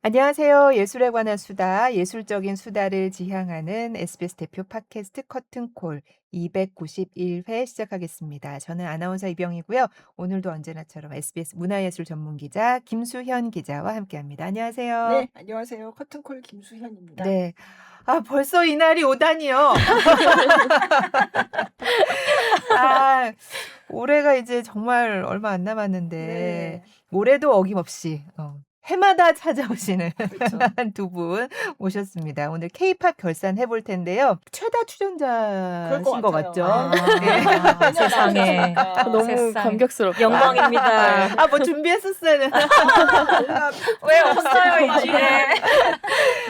안녕하세요. 예술에 관한 수다, 예술적인 수다를 지향하는 SBS 대표 팟캐스트 커튼콜 291회 시작하겠습니다. 저는 아나운서 이병이고요. 오늘도 언제나처럼 SBS 문화예술 전문 기자 김수현 기자와 함께합니다. 안녕하세요. 네, 안녕하세요. 커튼콜 김수현입니다. 네. 벌써 이날이 오다니요. 올해가 이제 정말 얼마 안 남았는데 네. 올해도 어김없이 해마다 찾아오시는 그렇죠. 두 분 모셨습니다. 오늘 K-팝 결산 해볼 텐데요. 최다 그럴 출연자신 것 것 같아요. 같죠? 네. 세상에. 너무 세상에. 너무 감격스럽다. 영광입니다. 뭐 준비했었어요. 왜 없어요, 이제?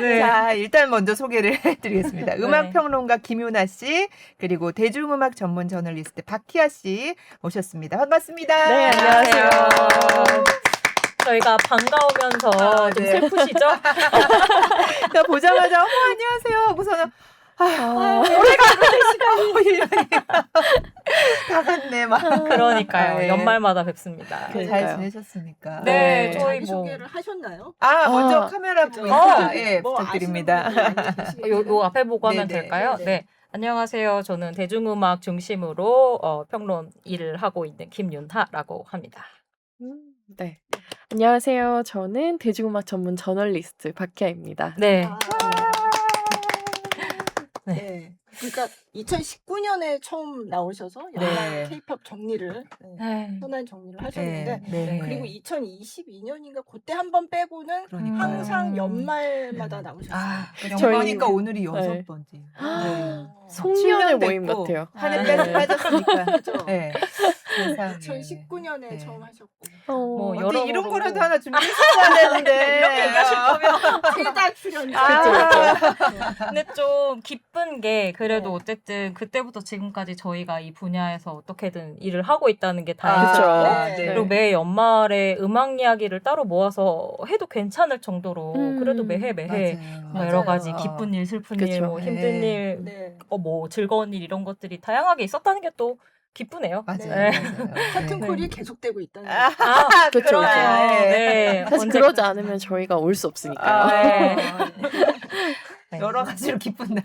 네. 자, 일단 먼저 소개를 해드리겠습니다. 음악평론가 김윤아 씨, 그리고 대중음악 전문 저널리스트 박희아 씨 모셨습니다. 반갑습니다. 네, 안녕하세요. 저희가 반가우면서 좀 네. 슬프시죠? 그러니까 보자마자 안녕하세요 하고서는 다 갔네 막. 그러니까요. 네. 연말마다 뵙습니다. 잘 그러니까요. 지내셨습니까? 네, 네. 저희 자기 뭐 소개를 하셨나요? 먼저 아, 카메라 그죠? 보고 예, 뭐 부탁드립니다. 아시는 분들이 많이 계시겠죠? 요 앞에 보고 하면 네네. 될까요? 네네. 네. 안녕하세요. 저는 대중음악 중심으로 평론 일을 하고 있는 김윤하라고 합니다. 네. 안녕하세요. 저는 대중음악 전문 저널리스트 박희아입니다. 네. 네. 그러니까 2019년에 처음 나오셔서 네. K-팝 정리를 현안 정리를 하셨는데 네. 그리고 2022년인가 그때 한 번 빼고는 그러니까요. 항상 연말마다 나오셨어요. 영광이니까 오늘이 네. 6번째. 네. 송년회 7년 모임 됐고, 같아요. 한 해 빠졌으니까. 그죠? 네. 세상에. 2019년에 네. 처음 하셨고 뭐 어디 여러모로 이런 거라도 하나 준비했어야 되는데. 이렇게 얘기하실 거면. 최다 출연자. 근데 좀 기쁜 게 그래도 네. 어쨌든 그때부터 지금까지 저희가 이 분야에서 어떻게든 일을 하고 있다는 게 그쵸. 다행이고 네. 그리고 매 연말에 음악 이야기를 따로 모아서 해도 괜찮을 정도로 그래도 매해 맞아요. 뭐 여러 가지 맞아요. 기쁜 일, 슬픈 그쵸. 일, 뭐 힘든 네. 일, 네. 뭐 즐거운 일 이런 것들이 다양하게 있었다는 게 또 기쁘네요. 맞아요. 네. 맞아요. 커튼콜이 계속되고 있다는 아, 그쵸, 그러네요. 그쵸. 네. 사실 언제 그러지 않으면 저희가 올 수 없으니까요. 네. 네. 여러 가지로 기쁜 날.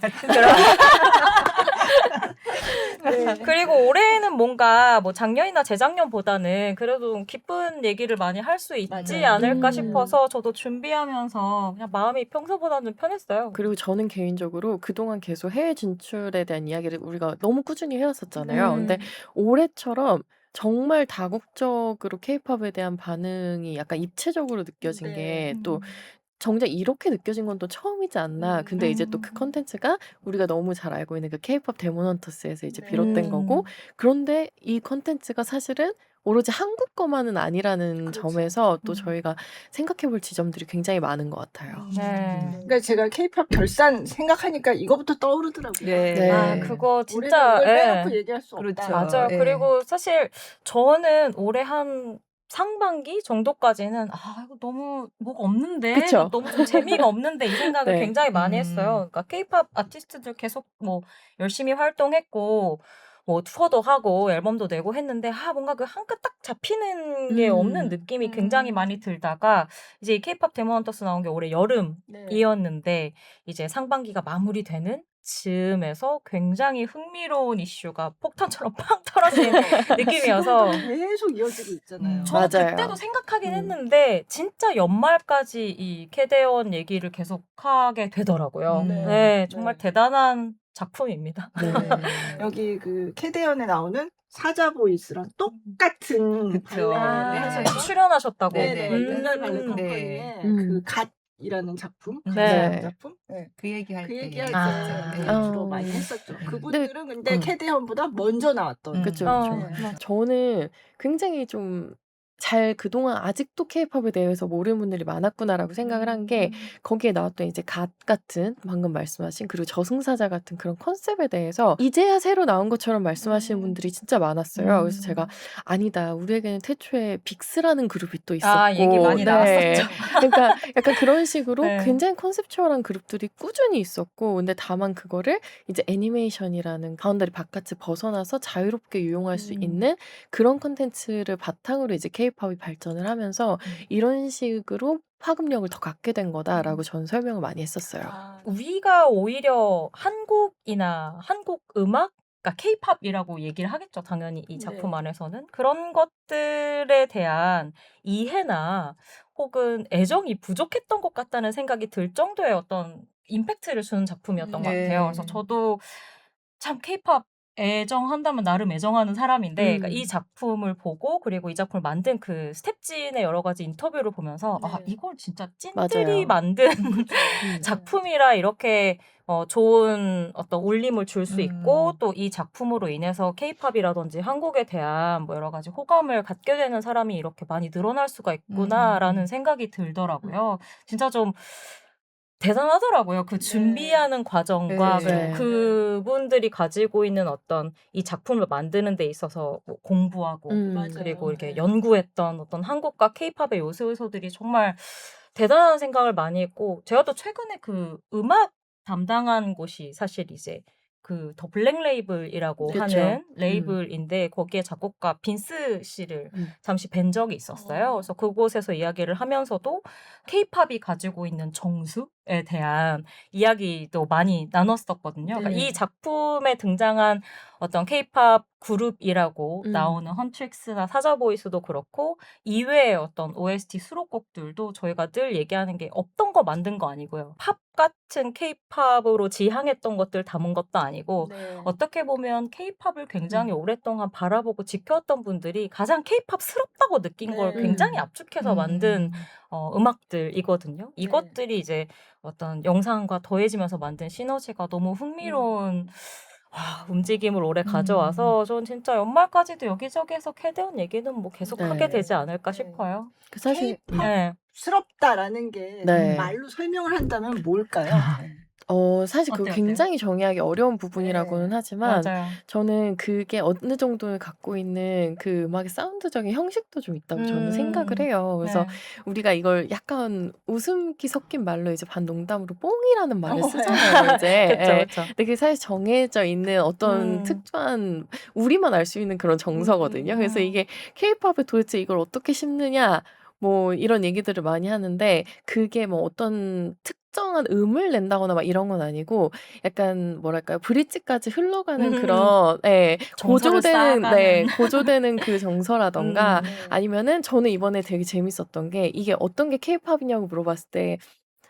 그리고 올해는 뭔가 뭐 작년이나 재작년보다는 그래도 기쁜 얘기를 많이 할 수 있지 맞아요. 않을까 싶어서 저도 준비하면서 그냥 마음이 평소보다는 좀 편했어요. 그리고 저는 개인적으로 그동안 계속 해외 진출에 대한 이야기를 우리가 너무 꾸준히 해왔었잖아요. 근데 올해처럼 정말 다국적으로 케이팝에 대한 반응이 약간 입체적으로 느껴진 네. 게 또 정작 이렇게 느껴진 건 또 처음이지 않나. 근데 이제 또 그 컨텐츠가 우리가 너무 잘 알고 있는 그 케이팝 데모넌터스에서 이제 네. 비롯된 거고 그런데 이 컨텐츠가 사실은 오로지 한국 거만은 아니라는 그렇죠. 점에서 또 저희가 생각해 볼 지점들이 굉장히 많은 것 같아요. 네. 그러니까 제가 K-팝 결산 생각하니까 이거부터 떠오르더라고요. 네. 네. 아, 그거 진짜 올해는 이걸 예. 빼놓고 얘기할 수 그렇죠. 없다. 맞아요. 예. 그리고 사실 저는 올해 한 상반기 정도까지는 이거 너무 뭐가 없는데 그쵸. 너무 좀 재미가 없는데 이 생각을 네. 굉장히 많이 했어요. 그러니까 K-팝 아티스트들 계속 뭐 열심히 활동했고 뭐 투어도 하고 앨범도 내고 했는데 뭔가 그 한 끗 딱 잡히는 게 없는 느낌이 굉장히 많이 들다가 이제 이 K-팝 데모헌터스 나온 게 올해 여름이었는데 네. 이제 상반기가 마무리되는 즈음에서 굉장히 흥미로운 이슈가 폭탄처럼 팡 터져진 느낌이어서 지금도 계속 이어지고 있잖아요. 저는 맞아요. 그때도 생각하긴 했는데 진짜 연말까지 이 캐대원 얘기를 계속하게 되더라고요. 네. 네, 정말 네. 대단한 작품입니다. 네. 여기 그 캐대언에 나오는 사자 보이스랑 똑같은 그쵸. 발레를 네. 해서 출연하셨다고. 네네. 옛날 발레 네. 컴퍼니에 음. 그 갓이라는 작품, 네. 작품, 네. 그 얘기할 그 때. 얘기할 아. 때 네. 주로 많이 했었죠. 그분들은 근데 캐대언보다 먼저 나왔던. 그쵸, 어, 그쵸. 네. 저는 굉장히 좀 잘 그동안 아직도 케이팝에 대해서 모르는 분들이 많았구나라고 생각을 한 게 거기에 나왔던 이제 갓 같은 방금 말씀하신 그리고 저승사자 같은 그런 컨셉에 대해서 이제야 새로 나온 것처럼 말씀하시는 분들이 진짜 많았어요. 그래서 제가 아니다. 우리에게는 태초에 빅스라는 그룹이 또 있었고 얘기 많이 나왔었죠. 그러니까 약간 그런 식으로 네. 굉장히 컨셉추얼한 그룹들이 꾸준히 있었고 근데 다만 그거를 이제 애니메이션이라는 바운더리 바깥을 벗어나서 자유롭게 유용할 수 있는 그런 컨텐츠를 바탕으로 이제 케이팝이 발전을 하면서 이런 식으로 파급력을 더 갖게 된 거다라고 저는 설명을 많이 했었어요. 아, 우리가 오히려 한국이나 한국 음악, 그러니까 케이팝이라고 얘기를 하겠죠. 당연히 이 작품 네. 안에서는. 그런 것들에 대한 이해나 혹은 애정이 부족했던 것 같다는 생각이 들 정도의 어떤 임팩트를 주는 작품이었던 것 같아요. 그래서 네. 저도 참 케이팝 애정한다면 나름 애정하는 사람인데, 그러니까 이 작품을 보고 그리고 이 작품을 만든 그 스텝진의 여러 가지 인터뷰를 보면서 아, 네. 이걸 진짜 찐들이 맞아요. 만든 그렇죠. 음. 작품이라 이렇게 좋은 어떤 울림을 줄 수 있고 음. 또 이 작품으로 인해서 케이팝이라든지 한국에 대한 뭐 여러 가지 호감을 갖게 되는 사람이 이렇게 많이 늘어날 수가 있구나라는 생각이 들더라고요. 진짜 좀 대단하더라고요. 그 네. 준비하는 과정과 네. 그리고 네. 그분들이 가지고 있는 어떤 이 작품을 만드는 데 있어서 뭐 공부하고 맞아요. 그리고 이렇게 네. 연구했던 어떤 한국과 케이팝의 요소들이 정말 대단한 생각을 많이 했고, 제가 또 최근에 그 음악 담당한 곳이 사실 이제 그 더 블랙 레이블이라고 네. 그쵸. 하는 레이블인데 거기에 작곡가 빈스 씨를 잠시 뵌 적이 있었어요. 그래서 그곳에서 이야기를 하면서도 케이팝이 가지고 있는 정수에 대한 이야기도 많이 나눴었거든요. 그러니까 네. 이 작품에 등장한 어떤 케이팝 그룹이라고 나오는 헌트릭스나 사자보이스도 그렇고 이외의 어떤 OST 수록곡들도 저희가 늘 얘기하는 게 없던 거 만든 거 아니고요. 팝 같은 케이팝으로 지향했던 것들 담은 것도 아니고 네. 어떻게 보면 케이팝을 굉장히 오랫동안 바라보고 지켜왔던 분들이 가장 케이팝스럽다고 느낀 걸 네. 굉장히 압축해서 만든 음악들이거든요. 네. 이것들이 이제 어떤 영상과 더해지면서 만든 시너지가 너무 흥미로운 움직임을 오래 가져와서 전 진짜 연말까지도 여기저기에서 캐대온 얘기는 뭐 계속 하게 네. 되지 않을까 네. 싶어요. 그 사실 네. 케이팝스럽다라는 게 네. 말로 설명을 한다면 뭘까요? 사실 그거 어때요? 굉장히 정의하기 어려운 부분이라고는 네. 하지만 맞아요. 저는 그게 어느 정도를 갖고 있는 그 음악의 사운드적인 형식도 좀 있다고 저는 생각을 해요. 그래서 네. 우리가 이걸 약간 웃음기 섞인 말로 이제 반농담으로 뽕이라는 말을 쓰잖아요, 이제. 그쵸, 예. 그쵸. 근데 그게 사실 정해져 있는 어떤 음. 특수한 우리만 알 수 있는 그런 정서거든요. 그래서 이게 케이팝에 도대체 이걸 어떻게 심느냐 뭐 이런 얘기들을 많이 하는데 그게 뭐 어떤 특정한 음을 낸다거나 막 이런 건 아니고 약간 뭐랄까요? 브릿지까지 흘러가는 그런 예. 정서를 고조되는 네. 쌓아가는. 고조되는 그 정서라든가 네. 아니면은 저는 이번에 되게 재밌었던 게 이게 어떤 게 케이팝이냐고 물어봤을 때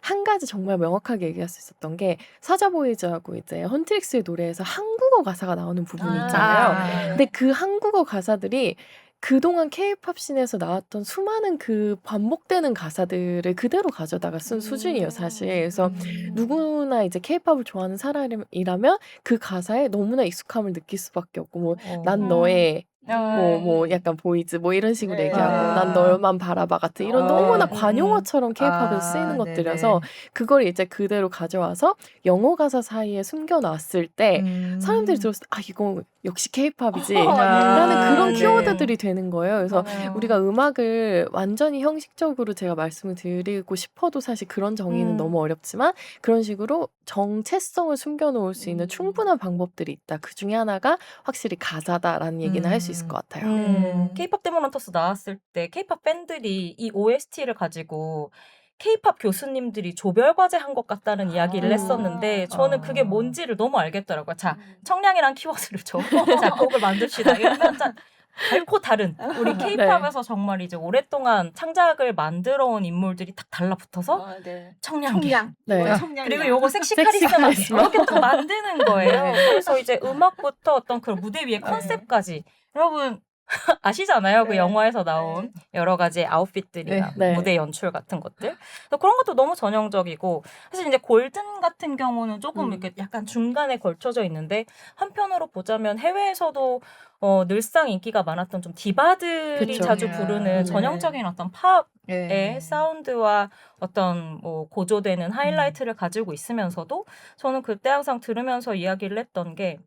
한 가지 정말 명확하게 얘기할 수 있었던 게 사자보이즈하고 이제 헌트릭스의 노래에서 한국어 가사가 나오는 부분이 있잖아요. 근데 그 한국어 가사들이 그동안 케이팝 씬에서 나왔던 수많은 그 반복되는 가사들을 그대로 가져다가 쓴 수준이에요, 사실. 그래서 누구나 이제 케이팝을 좋아하는 사람이라면 그 가사에 너무나 익숙함을 느낄 수밖에 없고 뭐 난 너의 뭐 약간 보이즈 뭐 이런 식으로 네. 얘기하고 난 너만 바라봐 같은 이런 너무나 관용어처럼 케이팝에서 쓰이는 것들이라서 그걸 이제 그대로 가져와서 영어 가사 사이에 숨겨 놨을 때 사람들이 들었을 때 '아 이거 역시 케이팝이지.' 라는 그런 키워드들이 되는 거예요. 그래서 우리가 음악을 완전히 형식적으로 제가 말씀을 드리고 싶어도 사실 그런 정의는 너무 어렵지만 그런 식으로 정체성을 숨겨 놓을 수 있는 충분한 방법들이 있다. 그중에 하나가 확실히 가사다라는 얘기는 할 수 있을 것 같아요. 케이팝 데모런터스 나왔을 때 케이팝 팬들이 이 OST를 가지고 케이팝 교수님들이 조별 과제한 것 같다는 이야기를 했었는데 저는 그게 뭔지를 너무 알겠더라고요. 자, 청량이란 키워드를 줘. 자, 곡을 만듭시다. 이러면 결코 다른 우리 케이팝에서 정말 이제 오랫동안 창작을 만들어 온 인물들이 딱 달라붙어서 청량계. 네. 이건 청량이야. 그리고 요거 섹시 섹시 카리스마 카리스마. 이렇게 딱 만드는 거예요. 네. 그래서 이제 음악부터 어떤 그런 무대 위의 컨셉까지 여러분 아시잖아요. 그 네. 영화에서 나온 여러 가지 아웃핏들이나 네. 무대 연출 같은 것들. 그래서 그런 것도 너무 전형적이고 사실 이제 골든 같은 경우는 조금 이렇게 약간 중간에 걸쳐져 있는데 한편으로 보자면 해외에서도 늘상 인기가 많았던 좀 디바들이 그쵸. 자주 부르는 전형적인 어떤 팝의 사운드와 어떤 뭐 고조되는 하이라이트를 가지고 있으면서도 저는 그때 항상 들으면서 이야기를 했던 게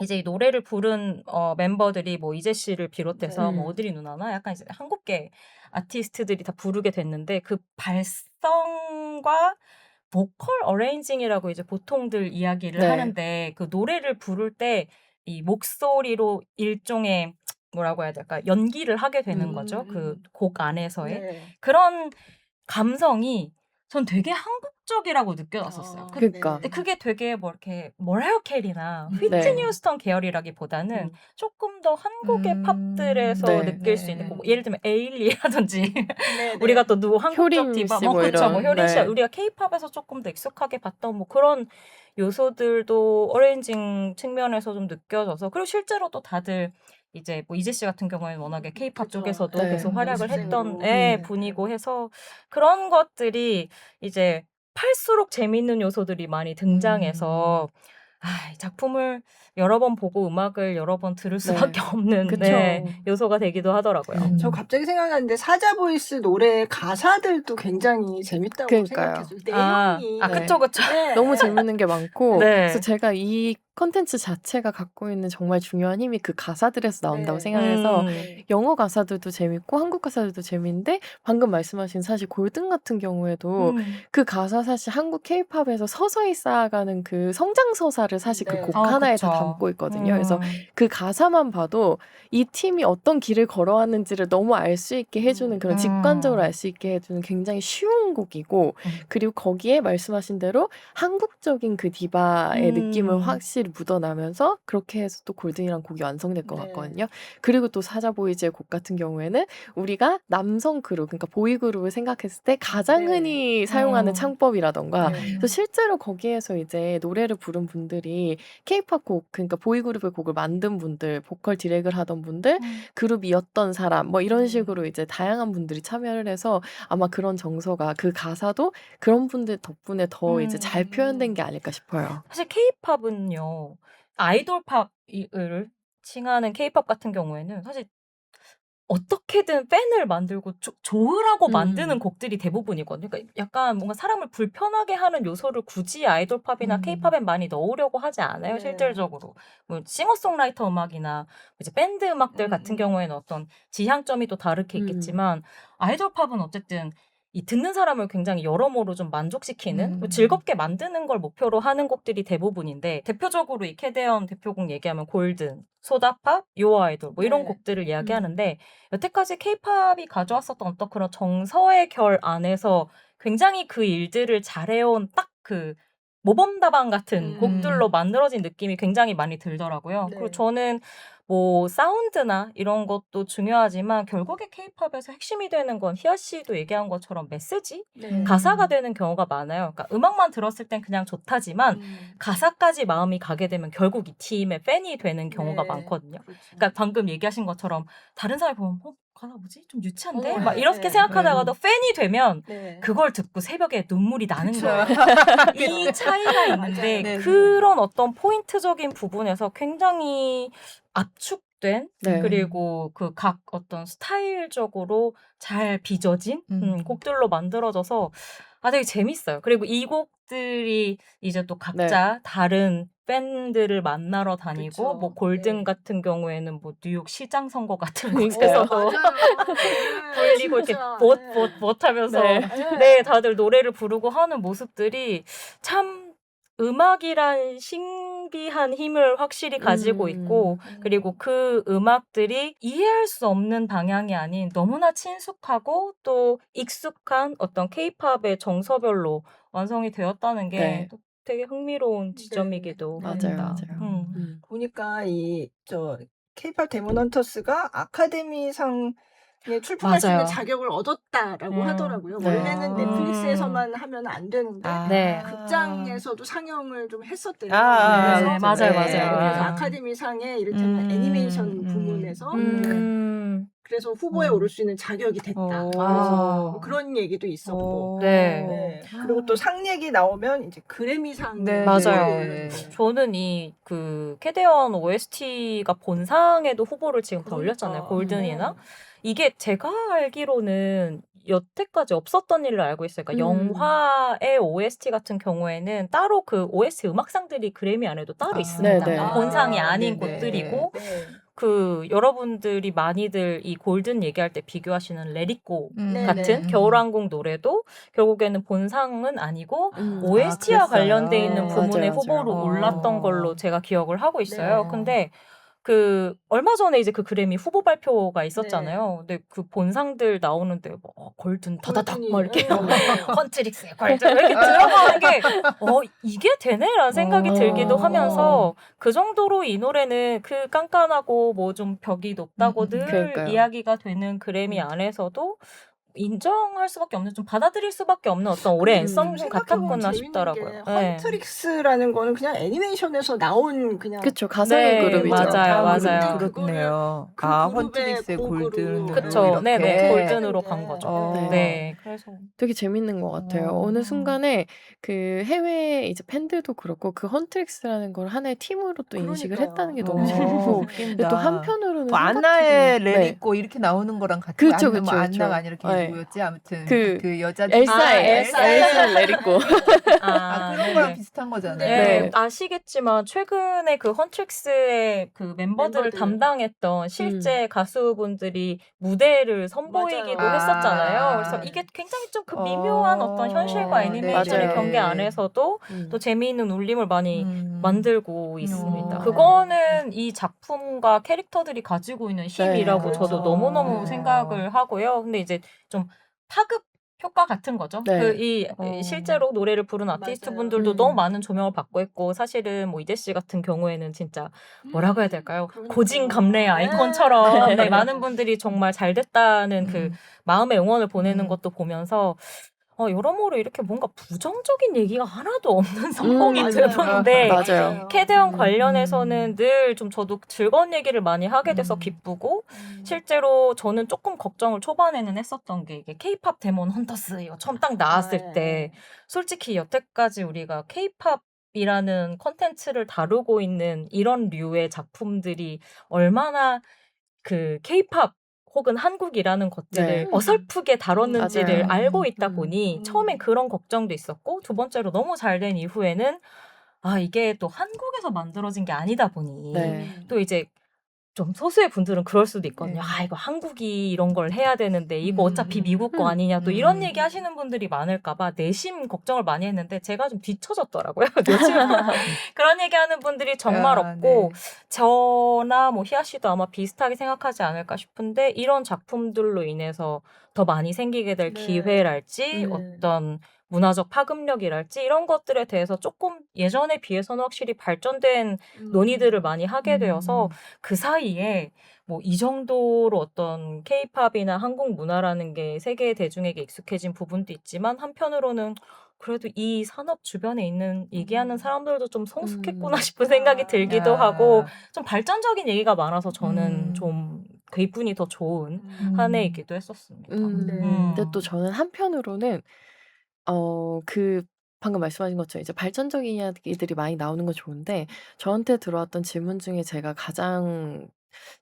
이제 이 노래를 부른 멤버들이 뭐 이재 씨를 비롯해서 뭐 오드리 누나나 약간 이제 한국계 아티스트들이 다 부르게 됐는데 그 발성과 보컬 어레인징이라고 이제 보통들 이야기를 네. 하는데 그 노래를 부를 때 이 목소리로 일종의 뭐라고 해야 될까 연기를 하게 되는 거죠. 그 곡 안에서의 그런 감성이 전 되게 한국적이라고 느껴졌었어요. 그러니까. 근데 그게 되게 뭐 이렇게 머라이어 캐리나 음. 휘트니 네. 휴스턴 계열이라기보다는 음. 조금 더 한국의 팝들에서 네. 느낄 수 있는 거, 뭐 예를 들면 에일리라든지 네, 우리가 네. 또 누구 한국적 효린 디바 씨 뭐 뭐 그쵸 뭐 이런. 효린 씨 네. 우리가 케이팝에서 조금 더 익숙하게 봤던 뭐 그런 요소들도 어레인징 측면에서 좀 느껴져서, 그리고 실제로 또 다들 이제 뭐 이재 씨 같은 경우에는 워낙에 케이팝 그쵸. 쪽에서도 네. 계속 활약을 했던 연습생으로. 예, 네. 분이고 해서 그런 것들이 이제 팔수록 재밌는 요소들이 많이 등장해서 이 작품을 여러 번 보고 음악을 여러 번 들을 수밖에 없는 그쵸. 네, 요소가 되기도 하더라고요. 저 갑자기 생각났는데 사자 보이스 노래 가사들도 굉장히 재밌다고 그러니까요. 생각했어요. 내용이 네. 그쵸 그쵸. 네. 너무 재밌는 게 많고 네. 그래서 제가 이 컨텐츠 자체가 갖고 있는 정말 중요한 힘이 그 가사들에서 나온다고 네. 생각해서 네. 영어 가사들도 재밌고 한국 가사들도 재밌는데 방금 말씀하신 사실 골든 같은 경우에도 그 가사 사실 한국 케이팝에서 서서히 쌓아가는 그 성장서사를 사실 그 네. 곡 하나에 다 그쵸. 담고 있거든요. 그래서 그 가사만 봐도 이 팀이 어떤 길을 걸어왔는지를 너무 알 수 있게 해주는 그런 직관적으로 알 수 있게 해주는 굉장히 쉬운 곡이고 그리고 거기에 말씀하신 대로 한국적인 그 디바의 느낌을 확실히 묻어나면서 그렇게 해서 또 골든이란 곡이 완성될 것 네. 같거든요. 그리고 또 사자보이즈의 곡 같은 경우에는 우리가 남성 그룹, 그러니까 보이 그룹을 생각했을 때 가장 네. 흔히 사용하는 창법이라던가 네. 그래서 실제로 거기에서 이제 노래를 부른 분들이 케이팝 곡, 그러니까 보이 그룹의 곡을 만든 분들, 보컬 디렉을 하던 분들, 그룹이었던 사람, 뭐 이런 식으로 이제 다양한 분들이 참여를 해서 아마 그런 정서가 그 가사도 그런 분들 덕분에 더 이제 잘 표현된 게 아닐까 싶어요. 사실 케이팝은요, 아이돌 팝을 칭하는 케이팝 같은 경우에는 사실 어떻게든 팬을 만들고 좋으라고 만드는 곡들이 대부분이거든요. 그러니까 약간 뭔가 사람을 불편하게 하는 요소를 굳이 아이돌 팝이나 케이팝에 많이 넣으려고 하지 않아요, 네. 실질적으로. 뭐 싱어송라이터 음악이나 이제 밴드 음악들 같은 경우에는 어떤 지향점이 또 다르게 있겠지만 아이돌 팝은 어쨌든 이 듣는 사람을 굉장히 여러모로 좀 만족시키는 뭐 즐겁게 만드는 걸 목표로 하는 곡들이 대부분인데, 대표적으로 이 캐대언 대표곡 얘기하면 골든, 소다팝, 요 아이돌 뭐 이런 네. 곡들을 이야기하는데 여태까지 케이팝이 가져왔었던 어떤 그런 정서의 결 안에서 굉장히 그 일들을 잘해온 딱 그 모범답안 같은 곡들로 만들어진 느낌이 굉장히 많이 들더라고요. 네. 그리고 저는 뭐 사운드나 이런 것도 중요하지만 결국에 케이팝에서 핵심이 되는 건 희아 씨도 얘기한 것처럼 메시지? 네. 가사가 되는 경우가 많아요. 그러니까 음악만 들었을 땐 그냥 좋다지만 가사까지 마음이 가게 되면 결국 이 팀의 팬이 되는 경우가 네. 많거든요. 그렇죠. 그러니까 방금 얘기하신 것처럼 다른 사람이 보면 가사 뭐지? 좀 유치한데? 어, 막 네, 이렇게 네, 생각하다가도 팬이 되면 네. 그걸 듣고 새벽에 눈물이 나는 그쵸. 거예요. 이 차이가 있는데 맞아요. 그런 어떤 포인트적인 부분에서 굉장히 압축된 네. 그리고 그 각 어떤 스타일적으로 잘 빚어진 곡들로 만들어져서 되게 재밌어요. 그리고 이 곡들이 이제 또 각자 다른 밴드를 만나러 다니고 그쵸. 뭐 골든 네. 같은 경우에는 뭐 뉴욕 시장 선거 같은 그러니까요. 곳에서도 맞아요. 불리고 이렇게 진짜. 봇 하면서 네. 네, 다들 노래를 부르고 하는 모습들이 참 음악이란 신비한 힘을 확실히 가지고 있고 그리고 그 음악들이 이해할 수 없는 방향이 아닌 너무나 친숙하고 또 익숙한 어떤 케이팝의 정서별로 완성이 되었다는 게 네. 또 되게 흥미로운 지점이기도 네. 합니다. 맞아요. 보니까 케이팝 데몬 헌터스가 아카데미상에 출품할 수 있는 맞아요. 자격을 얻었다라고 하더라고요. 네. 원래는 넷플릭스에서만 하면 안 되는데 네. 극장에서도 상영을 좀 했었대요. 아, 아, 그래서 네, 맞아요, 네. 맞아요. 그래서 네. 아카데미상에 이를테면 애니메이션 부문에서 그래서 후보에 오를 수 있는 자격이 됐다. 오. 그래서 뭐 그런 얘기도 있었고. 네. 네. 그리고 또 상 얘기 나오면 이제 그래미상. 네, 맞아요. 네. 저는 이 그 캐대언 OST가 본상에도 후보를 지금 다 올렸잖아요. 골든이나. 이게 제가 알기로는 여태까지 없었던 일로 알고 있어요. 그러니까 영화의 OST 같은 경우에는 따로 그 OST 음악상들이 그래미 안에도 따로 있습니다. 네네. 본상이 아닌 네네. 곳들이고 네. 그 여러분들이 많이들 이 골든 얘기할 때 비교하시는 레디고 네, 같은 네. 겨울왕국 노래도 결국에는 본상은 아니고 음. OST와 아, 그랬어요? 관련돼 있는 네. 부문에 맞아요, 후보로 맞아요. 올랐던 걸로 제가 기억을 하고 있어요. 네. 근데 얼마 전에 이제 그 그래미 후보 발표가 네. 있었잖아요. 근데 그 본상들 나오는데 뭐 골든 다다닥 막 이렇게 헌트릭스의 골든 이렇게 들어가는 게 이게 되네라는 생각이 들기도 하면서 그 정도로 이 노래는 그 깐깐하고 뭐 좀 벽이 높다고 늘 그러니까요. 이야기가 되는 그래미 안에서도 인정할 수밖에 없는, 좀 받아들일 수밖에 없는 어떤 올해 앤썸 생각해보면 같았구나 재밌는 싶더라고요. 게 네. 헌트릭스라는 거는 그냥 애니메이션에서 나온 그냥 그쵸. 가상의 네, 그룹이죠. 맞아요, 맞아요. 그렇네요. 그 아, 그룹의 헌트릭스의 곡으로 골든으로 그쵸. 이렇게. 네네. 골든으로 했는데, 간 거죠. 어. 네. 그래서 되게 재밌는 것 같아요. 어느 순간에 그 해외 이제 팬들도 그렇고 그 헌트릭스라는 걸 하나의 팀으로 또 인식을 그러니까요. 했다는 게 너무 재밌고 근데 또 한편으로는 뭐 안나의 생각해보면 레리꼬 이렇게 나오는 거랑 같은 그쵸, 거. 그쵸, 뭐 그쵸. 안나가 아니라 걔 네. 누구였지? 아무튼 그 그 여자 엘사의 엘사의 레리꼬. 그런 네네. 거랑 비슷한 거잖아요. 네, 네. 아시겠지만 최근에 그 헌트릭스의 그 멤버들을 멤버들. 담당했던 실제 가수분들이 무대를 선보이기도 맞아요. 했었잖아요. 그래서 아. 이게 굉장히 좀 그 미묘한 어떤 현실과 네, 애니메이션의 맞아요. 경계 안에서도 또 재미있는 울림을 많이 만들고 있습니다. 그거는 이 작품과 캐릭터들이 가지고 있는 힘이라고 네. 저도 그렇죠. 너무너무 네. 생각을 하고요. 근데 이제 좀 파급 효과 같은 거죠. 네. 실제로 노래를 부른 아티스트 맞아요. 분들도 너무 많은 조명을 받고 있고, 사실은 뭐 이재 씨 같은 경우에는 진짜 뭐라고 해야 될까요? 그러니까요. 고진감래의 아이콘처럼 네, 많은 분들이 정말 잘 됐다는 그 마음의 응원을 보내는 것도 보면서 여러모로 이렇게 뭔가 부정적인 얘기가 하나도 없는 성공이 맞아요. 드문데 맞아요. 캐대언 관련해서는 늘 좀 저도 즐거운 얘기를 많이 하게 돼서 기쁘고, 실제로 저는 조금 걱정을 초반에는 했었던 게 이게 K-팝 데몬 헌터스 이거 처음 딱 나왔을 때 솔직히 여태까지 우리가 K-팝이라는 컨텐츠를 다루고 있는 이런 류의 작품들이 얼마나 그 K-팝 혹은 한국이라는 것들을 네. 어설프게 다뤘는지를 맞아요. 알고 있다 보니 처음엔 그런 걱정도 있었고, 두 번째로 너무 잘 된 이후에는 이게 또 한국에서 만들어진 게 아니다 보니 네. 또 이제 좀 소수의 분들은 그럴 수도 있거든요. 네. 이거 한국이 이런 걸 해야 되는데 이거 어차피 미국 거 아니냐, 또 이런 얘기 하시는 분들이 많을까 봐 내심 걱정을 많이 했는데 제가 좀 뒤처졌더라고요. 요즘 그런 얘기하는 분들이 정말 없고, 저나 뭐 희아 씨도 아마 비슷하게 생각하지 않을까 싶은데, 이런 작품들로 인해서 더 많이 생기게 될 네. 기회랄지 어떤 문화적 파급력이랄지 이런 것들에 대해서 조금 예전에 비해서는 확실히 발전된 논의들을 많이 하게 되어서 그 사이에 뭐 이 정도로 어떤 K-팝이나 한국 문화라는 게 세계 대중에게 익숙해진 부분도 있지만, 한편으로는 그래도 이 산업 주변에 있는 얘기하는 사람들도 좀 성숙했구나 싶은 생각이 들기도 하고, 좀 발전적인 얘기가 많아서 저는 좀 기분이 더 좋은 한 해이기도 했었습니다. 근데 또 저는 한편으로는 그 방금 말씀하신 것처럼 이제 발전적인 이야기들이 많이 나오는 건 좋은데, 저한테 들어왔던 질문 중에 제가 가장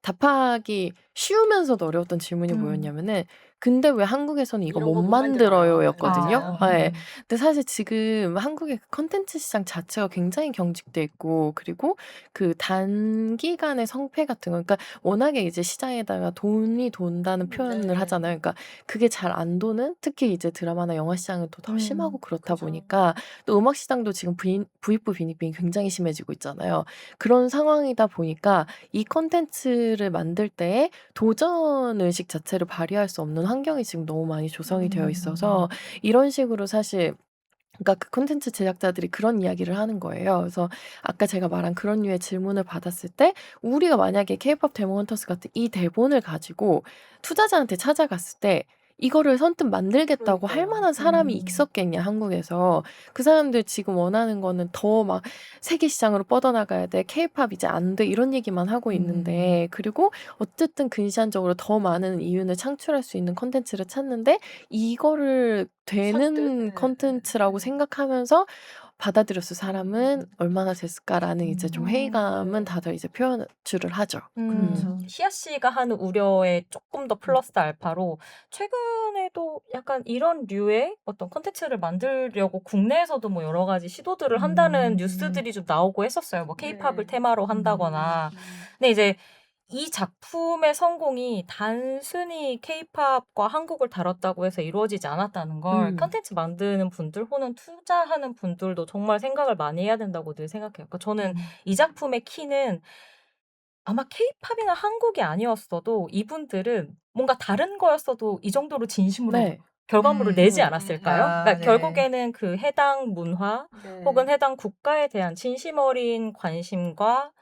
답하기 쉬우면서도 어려웠던 질문이 뭐였냐면은 "근데 왜 한국에서는 이거 이런 못 거 못 만들어요?" 만들어요?"였거든요. 맞아요. 예. 근데 사실 지금 한국의 그 콘텐츠 시장 자체가 굉장히 경직돼 있고, 그리고 그 단기간의 성패 같은 거, 그러니까 워낙에 이제 시장에다가 돈이 돈다는 표현을 네. 하잖아요. 그러니까 그게 잘 안 도는, 특히 이제 드라마나 영화 시장은 또 더 심하고 그렇다 그죠. 보니까 또 음악 시장도 지금 부익부 빈익빈이 굉장히 심해지고 있잖아요. 그런 상황이다 보니까 이 콘텐츠를 만들 때에 도전 의식 자체를 발휘할 수 없는 환경이 지금 너무 많이 조성이 되어 있어서, 이런 식으로 사실 그러니까 그 콘텐츠 제작자들이 그런 이야기를 하는 거예요. 그래서 아까 제가 말한 그런 류의 질문을 받았을 때, 우리가 만약에 케이팝 데몬 헌터스 같은 이 대본을 가지고 투자자한테 찾아갔을 때 이거를 선뜻 만들겠다고 할 그러니까요. 만한 사람이 있었겠냐, 한국에서. 그 사람들 지금 원하는 거는 더 막 세계 시장으로 뻗어나가야 돼, 케이팝 이제 안 돼, 이런 얘기만 하고 있는데, 그리고 어쨌든 근시안적으로 더 많은 이윤을 창출할 수 있는 콘텐츠를 찾는데 이거를 되는 콘텐츠라고 생각하면서 받아들였을 사람은 얼마나 됐을까라는 이제 좀 회의감은 다들 이제 표출을 하죠. 희아 씨가 하는 우려에 조금 더 플러스 알파로, 최근에도 약간 이런 류의 어떤 콘텐츠를 만들려고 국내에서도 뭐 여러 가지 시도들을 한다는 뉴스들이 좀 나오고 했었어요. 뭐 케이팝을 테마로 한다거나. 근데 이제 이 작품의 성공이 단순히 케이팝과 한국을 다뤘다고 해서 이루어지지 않았다는 걸 콘텐츠 만드는 분들 혹은 투자하는 분들도 정말 생각을 많이 해야 된다고 늘 생각해요. 그러니까 저는 이 작품의 키는 아마 케이팝이나 한국이 아니었어도 이분들은 뭔가 다른 거였어도 이 정도로 진심으로 네. 결과물을 내지 음. 않았을까요? 아, 그러니까 네. 결국에는 그 해당 문화 네. 혹은 해당 국가에 대한 진심 어린 관심과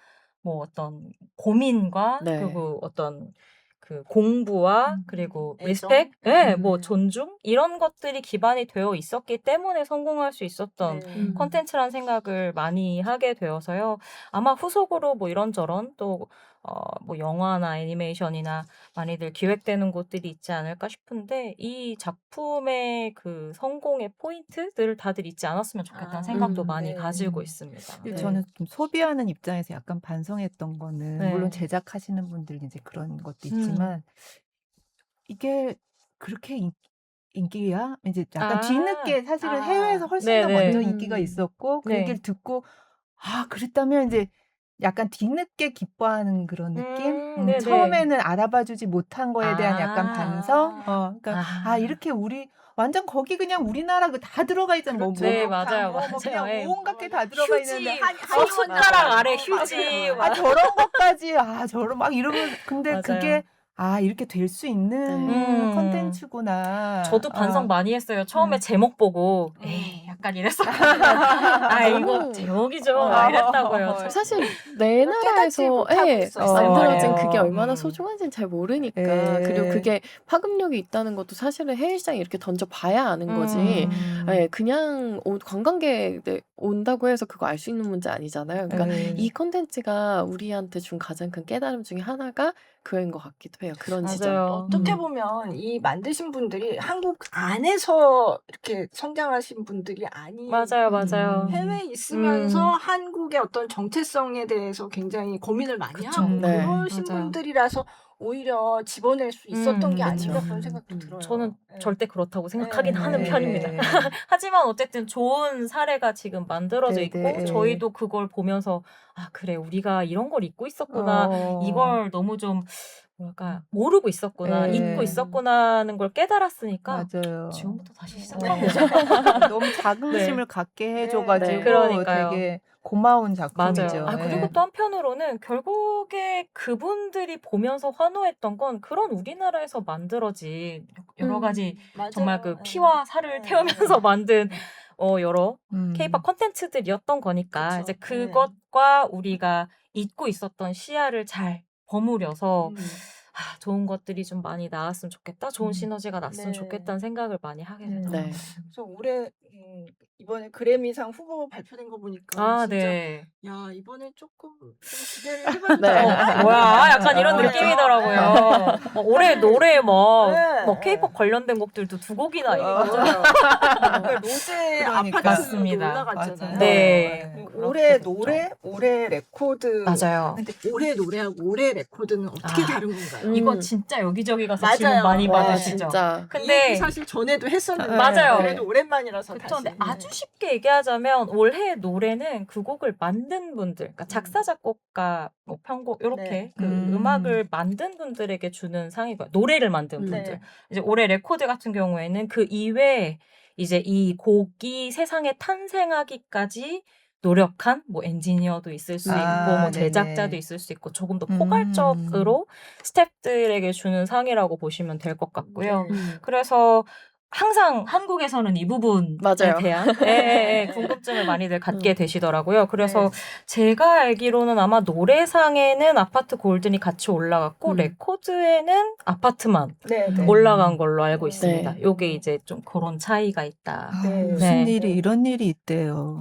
뭐 어떤 고민과 네. 그리고 어떤 그 공부와 그리고 애정? 리스펙, 예, 뭐 음. 존중 이런 것들이 기반이 되어 있었기 때문에 성공할 수 있었던 네. 콘텐츠라는 생각을 많이 하게 되어서요. 아마 후속으로 뭐 이런저런 또 뭐 영화나 애니메이션이나 많이들 기획되는 곳들이 있지 않을까 싶은데 이 작품의 그 성공의 포인트들을 다들 잊지 않았으면 좋겠다는 생각도 많이 네. 가지고 있습니다. 근데 네. 저는 좀 소비하는 입장에서 약간 반성했던 거는 네. 물론 제작하시는 분들 이제 그런 것도 음. 있지만 이게 그렇게 인기야? 이제 약간 아. 뒤늦게 사실은 해외에서 훨씬 더 네네. 먼저 인기가 있었고 그 네. 얘기를 듣고 그랬다면 이제 약간 뒤늦게 기뻐하는 그런 느낌? 네네. 처음에는 알아봐 주지 못한 거에 대한 약간 아. 반성? 그러니까 이렇게 완전 거기 그냥 우리나라 그 다 들어가 있잖아. 뭐 그렇죠. 네, 목욕탕, 맞아요, 뭐 맞아요. 그냥 예. 온갖 게 다 들어가 휴지, 있는데 숟가락 아래 맞아요. 휴지. 맞아요. 저런 것까지 저런 막 이러면 근데 맞아요. 그게 이렇게 될 수 있는 콘텐츠구나. 저도 반성 많이 했어요. 처음에 제목 보고 에이 약간 이랬었거든요. 이거 너무 제목이죠. 막 이랬다고요. 사실 내 깨닫지 나라에서 못하고 있었어요. 만들어진 맞아요. 그게 얼마나 소중한지는 잘 모르니까 예. 그리고 그게 파급력이 있다는 것도 사실은 해외 시장에 이렇게 던져봐야 아는 거지 그냥 관광객들 온다고 해서 그거 알 수 있는 문제 아니잖아요. 그러니까 이 콘텐츠가 우리한테 준 가장 큰 깨달음 중에 하나가 그인 것 같기도 해요. 그런 지점. 맞아요. 어떻게 보면 이 만드신 분들이 한국 안에서 이렇게 성장하신 분들이 아닌 맞아요. 해외에 있으면서 한국의 어떤 정체성에 대해서 굉장히 고민을 많이 그쵸. 하고 네. 그러신 맞아요. 분들이라서 오히려 집어낼 수 있었던 게 그쵸. 아닌가 그런 생각도 들어요. 저는 네. 절대 그렇다고 생각하긴 네. 하는 편입니다. 하지만 어쨌든 좋은 사례가 지금 만들어져 있고 네. 저희도 그걸 보면서 그래 우리가 이런 걸 잊고 있었구나. 이걸 너무 좀 뭐랄까 모르고 있었구나. 네. 잊고 있었구나는 걸 깨달았으니까 맞아요. 지금부터 다시 네. 시작하면 되죠. 너무 자긍심을 갖게 네. 해줘가지고 네. 그러니까요. 되게 고마운 작품이죠. 맞아요. 그리고 또 한편으로는 결국에 그분들이 보면서 환호했던 건 그런 우리나라에서 만들어진 여러 가지 맞아요. 정말 그 네. 피와 살을 태우면서 만든 여러 케이팝 콘텐츠들이었던 거니까 그쵸. 이제 그것과 우리가 잊고 있었던 시야를 잘 버무려서 좋은 것들이 좀 많이 나왔으면 좋겠다. 좋은 시너지가 났으면 네. 좋겠다는 생각을 많이 하게 되더라고요. 네. 그래서 올해 이번에 그래미상 후보 발표된 거 보니까 진짜 네. 야 이번에 조금 좀 기대를 해봐도 네. 되나? 뭐야 약간 이런 네. 느낌이더라고요. 뭐 올해 노래 뭐 네. 케이팝 관련된 곡들도 2곡이나 맞아요. 로제 그러니까. 아파트도 맞습니다. 올라갔잖아요. 네. 올해 노래, 올해 레코드. 맞아요. 근데 올해 노래하고 올해 레코드는 어떻게 다른 건가요? 이거 진짜 여기저기 가서 맞아요. 질문 많이 와, 받으시죠. 진짜. 이 근데 얘기 사실 전에도 했었는데 맞아요. 그래도 오랜만이라서 그쵸. 다시. 근데 아주 쉽게 얘기하자면 올해 노래는 그 곡을 만든 분들, 그러니까 작사 작곡가, 뭐 편곡 이렇게 네. 그 음악을 만든 분들에게 주는 상이고요. 노래를 만든 분들. 네. 이제 올해 레코드 같은 경우에는 그 이외에 이제 이 곡이 세상에 탄생하기까지 노력한 뭐 엔지니어도 있을 수 있고 뭐 제작자도 네네. 있을 수 있고 조금 더 포괄적으로 스태프들에게 주는 상이라고 보시면 될 것 같고요. 네. 그래서 항상 한국에서는 이 부분에 맞아요. 대한 궁금증을 많이들 갖게 되시더라고요. 그래서 네. 제가 알기로는 아마 노래상에는 아파트 골든이 같이 올라갔고 레코드에는 아파트만 네. 네. 올라간 걸로 알고 있습니다. 네. 요게 이제 좀 그런 차이가 있다. 네. 무슨 네. 일이 이런 일이 있대요.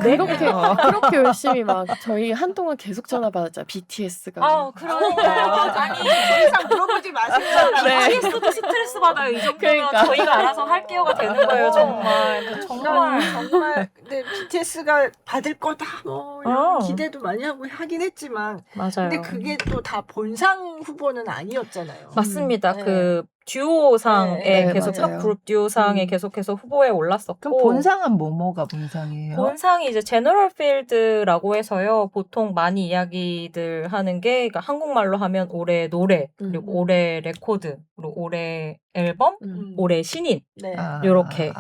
그렇게 열심히 막 저희 한동안 계속 전화 받았죠. BTS가. 그러니까요. 아니 더 이상 물어보지 마세요. 네. BTS도 스트레스 받아요. 이 정도면 그러니까. 저희가 알아서 할게요가 되는 거예요. 정말. 정말 근데 BTS가 받을 거다 뭐 이런 기대도 많이 하고 하긴 했지만 맞아요. 근데 그게 또 다 본상 후보는 아니었잖아요. 맞습니다. 네. 그 듀오상에 네, 계속 맞아요. 탑 그룹 듀오상에 계속해서 후보에 올랐었고 그럼 본상은 뭐가 본상이에요? 본상이 이제 제너럴 필드라고 해서요. 보통 많이 이야기들 하는 게 그러니까 한국말로 하면 올해 노래 그리고 올해 레코드 그리고 올해 앨범 올해 신인 네. 요렇게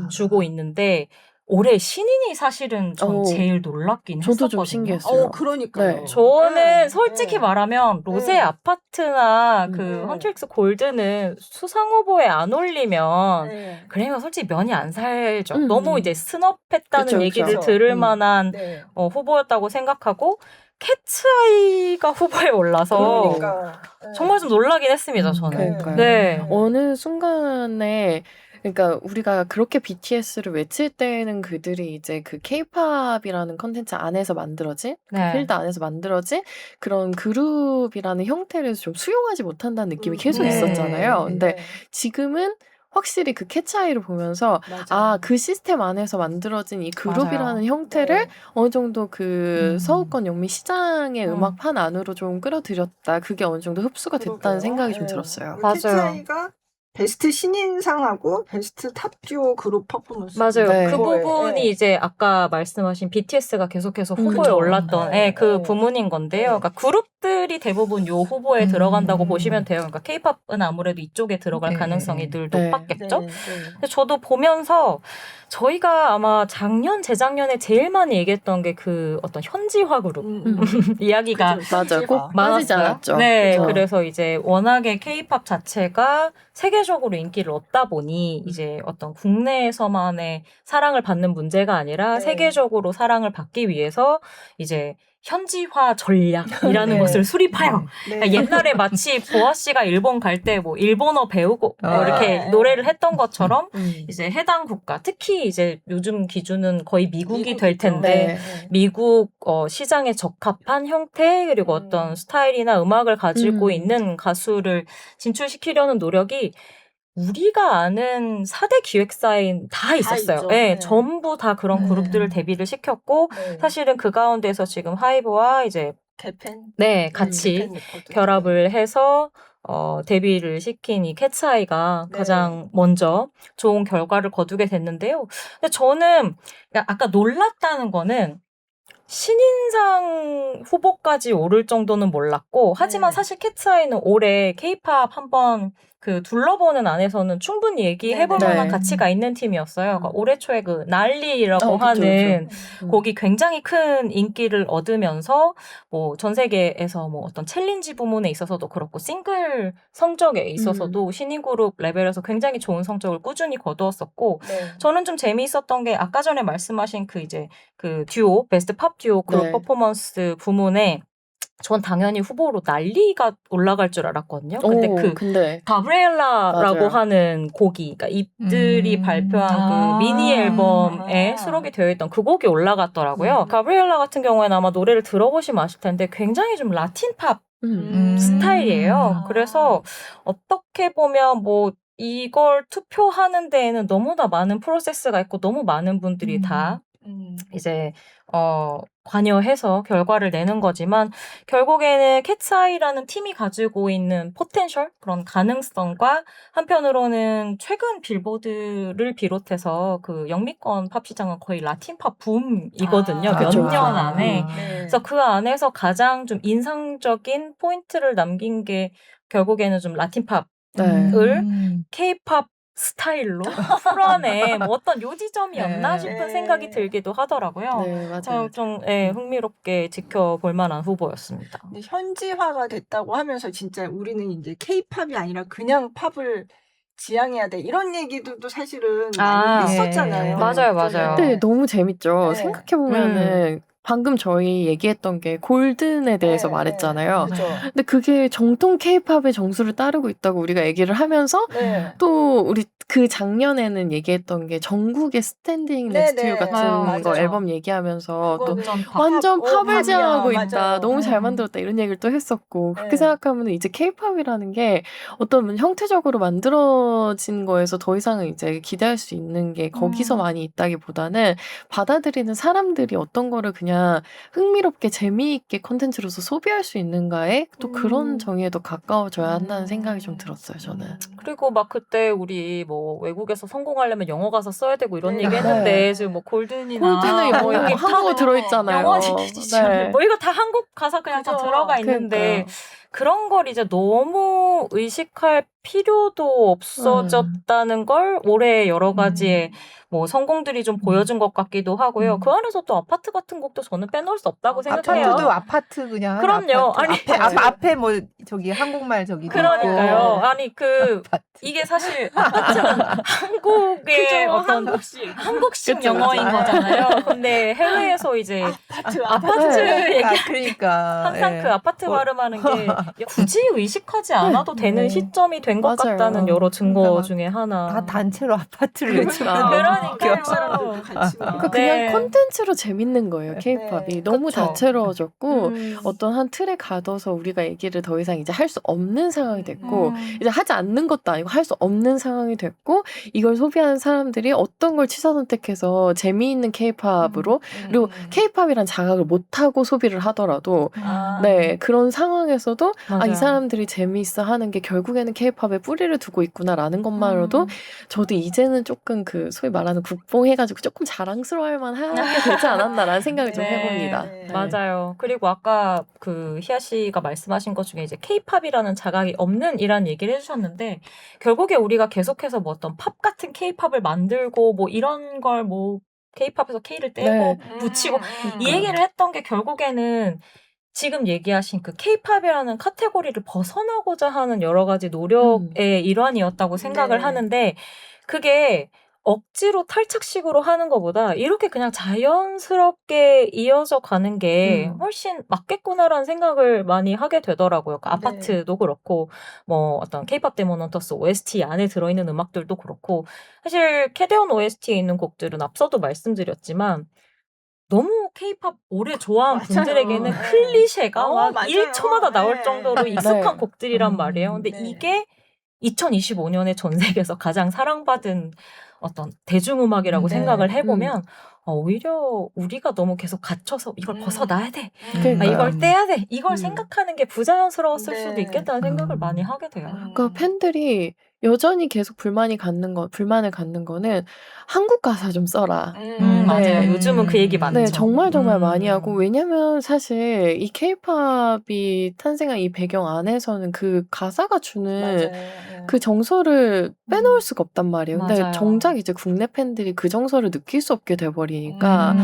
주고 있는데 올해 신인이 사실은 전 어, 제일 놀랍긴 저도 좀 했었거든요. 신기했어요. 그러니까요. 네. 저는 솔직히 네. 말하면 로제 네. 아파트나 그 네. 헌트릭스 골드는 수상 후보에 안 올리면 네. 그러면 솔직히 면이 안 살죠. 음. 너무 이제 스낵했다는 그쵸, 얘기를 그쵸. 들을 만한 네. 후보였다고 생각하고 캐츠아이가 후보에 올라서 그러니까 정말 좀 놀라긴 했습니다. 저는. 그러니까요. 네. 어느 순간에 그러니까 우리가 그렇게 BTS를 외칠 때에는 그들이 이제 그 K-팝이라는 컨텐츠 안에서 만들어진 그 네. 필드 안에서 만들어진 그런 그룹이라는 형태를 좀 수용하지 못한다는 느낌이 계속 네. 있었잖아요. 근데 지금은 확실히 그 캐치아이를 보면서 아, 그 시스템 안에서 만들어진 이 그룹이라는 맞아요. 형태를 어느 정도 그 음. 서구권 영미 시장의 음악판 안으로 좀 끌어들였다. 그게 어느 정도 흡수가 됐다는 생각이 좀 들었어요. 맞아요. 캐치아이가 베스트 신인상하고 베스트 탑듀오 그룹 퍼포먼스. 맞아요. 네. 그 그거에, 부분이 네. 이제 아까 말씀하신 BTS가 계속해서 후보에 그쵸. 올랐던 네, 그 네. 부문인 건데요. 네. 그러니까 그룹들이 대부분 요 후보에 들어간다고 보시면 돼요. 그러니까 K-팝은 아무래도 이쪽에 들어갈 네, 가능성이 늘 네. 높았겠죠. 네. 근데 저도 보면서 저희가 아마 작년, 재작년에 제일 많이 얘기했던 게 그 어떤 현지화 그룹 이야기가 맞아요. 꼭 빠지지 많았어요. 않았죠. 네, 그쵸. 그래서 이제 워낙에 K-팝 자체가 세계적으로 인기를 얻다 보니 이제 어떤 국내에서만의 사랑을 받는 문제가 아니라 네. 세계적으로 사랑을 받기 위해서 이제 현지화 전략이라는 네. 것을 수립하여 네. 그러니까 옛날에 마치 보아 씨가 일본 갈 때 뭐 일본어 배우고 뭐 이렇게 네. 노래를 했던 것처럼 음. 이제 해당 국가 특히 이제 요즘 기준은 거의 미국이 될 미국이죠. 텐데 네. 미국 시장에 적합한 형태 그리고 어떤 스타일이나 음악을 가지고 있는 가수를 진출시키려는 노력이 우리가 아는 4대 기획사인 다 있었어요. 있죠. 네, 네. 전부 다 그런 네. 그룹들을 데뷔를 시켰고 네. 사실은 그 가운데서 지금 하이브와 이제 개펜. 네, 같이 개펜 레코드. 결합을 해서 데뷔를 시킨 이 캐츠아이가 네. 가장 먼저 좋은 결과를 거두게 됐는데요. 근데 저는 아까 놀랐다는 거는 신인상 후보까지 오를 정도는 몰랐고 하지만 네. 사실 캐츠아이는 올해 K-팝 한번 그 둘러보는 안에서는 충분히 얘기해볼 네. 만한 네. 가치가 있는 팀이었어요. 그러니까 올해 초에 그 난리라고 그쵸, 하는 그쵸. 곡이 굉장히 큰 인기를 얻으면서 뭐 전 세계에서 뭐 어떤 챌린지 부문에 있어서도 그렇고 싱글 성적에 있어서도 신인 그룹 레벨에서 굉장히 좋은 성적을 꾸준히 거두었었고 네. 저는 좀 재미있었던 게 아까 전에 말씀하신 그 이제 그 듀오 베스트 팝 듀오 그룹 네. 퍼포먼스 부문에 전 당연히 후보로 난리가 올라갈 줄 알았거든요. 근데 그 근데 가브리엘라라고 맞아요. 하는 곡이, 그러니까 이들이 발표한 그 미니 앨범에 수록이 되어 있던 그 곡이 올라갔더라고요. 가브리엘라 같은 경우에는 아마 노래를 들어보시면 아실 텐데 굉장히 좀 라틴 팝 스타일이에요. 그래서 어떻게 보면 뭐 이걸 투표하는 데에는 너무나 많은 프로세스가 있고 너무 많은 분들이 다 이제 관여해서 결과를 내는 거지만 결국에는 캐츠아이라는 팀이 가지고 있는 포텐셜 그런 가능성과 한편으로는 최근 빌보드를 비롯해서 그 영미권 팝 시장은 거의 라틴 팝 붐이거든요. 몇 그쵸, 년 그쵸. 안에. 네. 그래서 그 안에서 가장 좀 인상적인 포인트를 남긴 게 결국에는 좀 라틴 팝을 K-팝 스타일로 풀어낸 뭐 어떤 요지점이었나 네. 싶은 생각이 들기도 하더라고요. 네, 맞아요. 좀 흥미롭게 지켜볼 만한 후보였습니다. 근데 현지화가 됐다고 하면서 진짜 우리는 이제 K-팝이 아니라 그냥 팝을 지향해야 돼. 이런 얘기들도 사실은 많이 했었잖아요. 맞아요, 맞아요. 근데 너무 재밌죠. 네. 생각해보면은 방금 저희 얘기했던 게 골든에 대해서 네, 말했잖아요. 그죠. 근데 그게 정통 K-팝의 정수를 따르고 있다고 우리가 얘기를 하면서 네. 또 우리 그 작년에는 얘기했던 게 전국의 스탠딩 네, 넥스트 유 네. 같은 맞아요. 거 앨범 얘기하면서 또 완전 완전 팝. 팝을 팝이야. 지향하고 맞아요. 있다. 너무 잘 네. 만들었다. 이런 얘기를 또 했었고 그렇게 네. 생각하면 이제 K-팝이라는 게 어떤 형태적으로 만들어진 거에서 더 이상은 이제 기대할 수 있는 게 거기서 많이 있다기보다는 받아들이는 사람들이 어떤 거를 그냥 흥미롭게 재미있게 콘텐츠로서 소비할 수 있는가에 또 그런 정의에 더 가까워져야 한다는 생각이 좀 들었어요. 저는. 그리고 막 그때 우리 뭐 외국에서 성공하려면 영어 가사 써야 되고 이런 네. 얘기 했는데 네. 지금 뭐 골든이나 골든은 뭐 여기 한국어 들어있잖아요. 영어 지키지 네. 뭐 이거 다 한국 가사 그냥 다 그죠. 들어가 있는데 그러니까요. 그런 걸 이제 너무 의식할 필요도 없어졌다는 걸 올해 여러 가지의 뭐 성공들이 좀 보여준 것 같기도 하고요. 그 안에서 또 아파트 같은 곡도 저는 빼놓을 수 없다고 생각해요. 아파트도 아파트 그냥 그럼요. 아파트. 아니, 앞에 뭐 저기 한국말 저기 그러니까요. 아니 아파트. 이게 사실 아파트는 한국의 그죠, 어떤 한국식 그쵸, 영어인 그쵸. 거잖아요. 근데 해외에서 이제 아파트 아파트 얘기 그러니까 항상 예. 그 아파트 발음하는 게 굳이 의식하지 않아도 되는 네. 시점이 된 것 맞아요. 같다는 여러 증거 그러니까 중에 하나. 다 단체로 아파트를 외치면 그러니까요. 사람들도 같이 막. 그러니까 네. 그냥 콘텐츠로 재밌는 거예요. 케이팝이 네, 너무 그쵸. 다채로워졌고 어떤 한 틀에 가둬서 우리가 얘기를 더 이상 이제 할 수 없는 상황이 됐고 이제 하지 않는 것도 아니고 할 수 없는 상황이 됐고 이걸 소비하는 사람들이 어떤 걸 취사 선택해서 재미있는 케이팝으로 그리고 케이팝이란 자각을 못하고 소비를 하더라도 네 그런 상황에서도 아, 이 맞아요. 사람들이 재미있어 하는 게 결국에는 케이팝에 뿌리를 두고 있구나라는 것만으로도 저도 이제는 조금 그 소위 말하는 국뽕해가지고 조금 자랑스러워할 만하게 되지 않았나라는 생각을 좀 네. 해봅니다. 네. 맞아요. 그리고 아까 그 희아 씨가 말씀하신 것 중에 이제 케이팝이라는 자각이 없는 이란 얘기를 해주셨는데 결국에 우리가 계속해서 뭐 어떤 팝 같은 케이팝을 만들고 뭐 이런 걸 뭐 케이팝에서 K를 떼고 네. 붙이고 이 그러니까. 얘기를 했던 게 결국에는 지금 얘기하신 그 케이팝이라는 카테고리를 벗어나고자 하는 여러 가지 노력의 일환이었다고 생각을 네. 하는데 그게 억지로 탈착식으로 하는 것보다 이렇게 그냥 자연스럽게 이어져 가는 게 훨씬 맞겠구나라는 생각을 많이 하게 되더라고요. 그러니까 네. 아파트도 그렇고 뭐 어떤 케이팝 데모넌터스 OST 안에 들어있는 음악들도 그렇고 사실 캐대온 OST에 있는 곡들은 앞서도 말씀드렸지만 너무 케이팝 오래 좋아한 맞아요. 분들에게는 네. 클리셰가 막 맞아요. 1초마다 나올 네. 정도로 익숙한 네. 곡들이란 말이에요. 근데 네. 이게 2025년에 전 세계에서 가장 사랑받은 어떤 대중음악이라고 네. 생각을 해보면 오히려 우리가 너무 계속 갇혀서 이걸 벗어나야 돼. 그러니까요. 이걸 떼야 돼. 이걸 음. 생각하는 게 부자연스러웠을 네. 수도 있겠다는 생각을 많이 하게 돼요. 그러니까 팬들이 여전히 계속 불만을 갖는 거는 한국 가사 좀 써라. 맞아요. 네. 요즘은 그 얘기 많죠. 네, 정말 많이 하고 왜냐면 사실 이 케이팝이 탄생한 이 배경 안에서는 그 가사가 주는 그 정서를 빼놓을 수가 없단 말이에요. 근데 맞아요. 정작 이제 국내 팬들이 그 정서를 느낄 수 없게 돼버리니까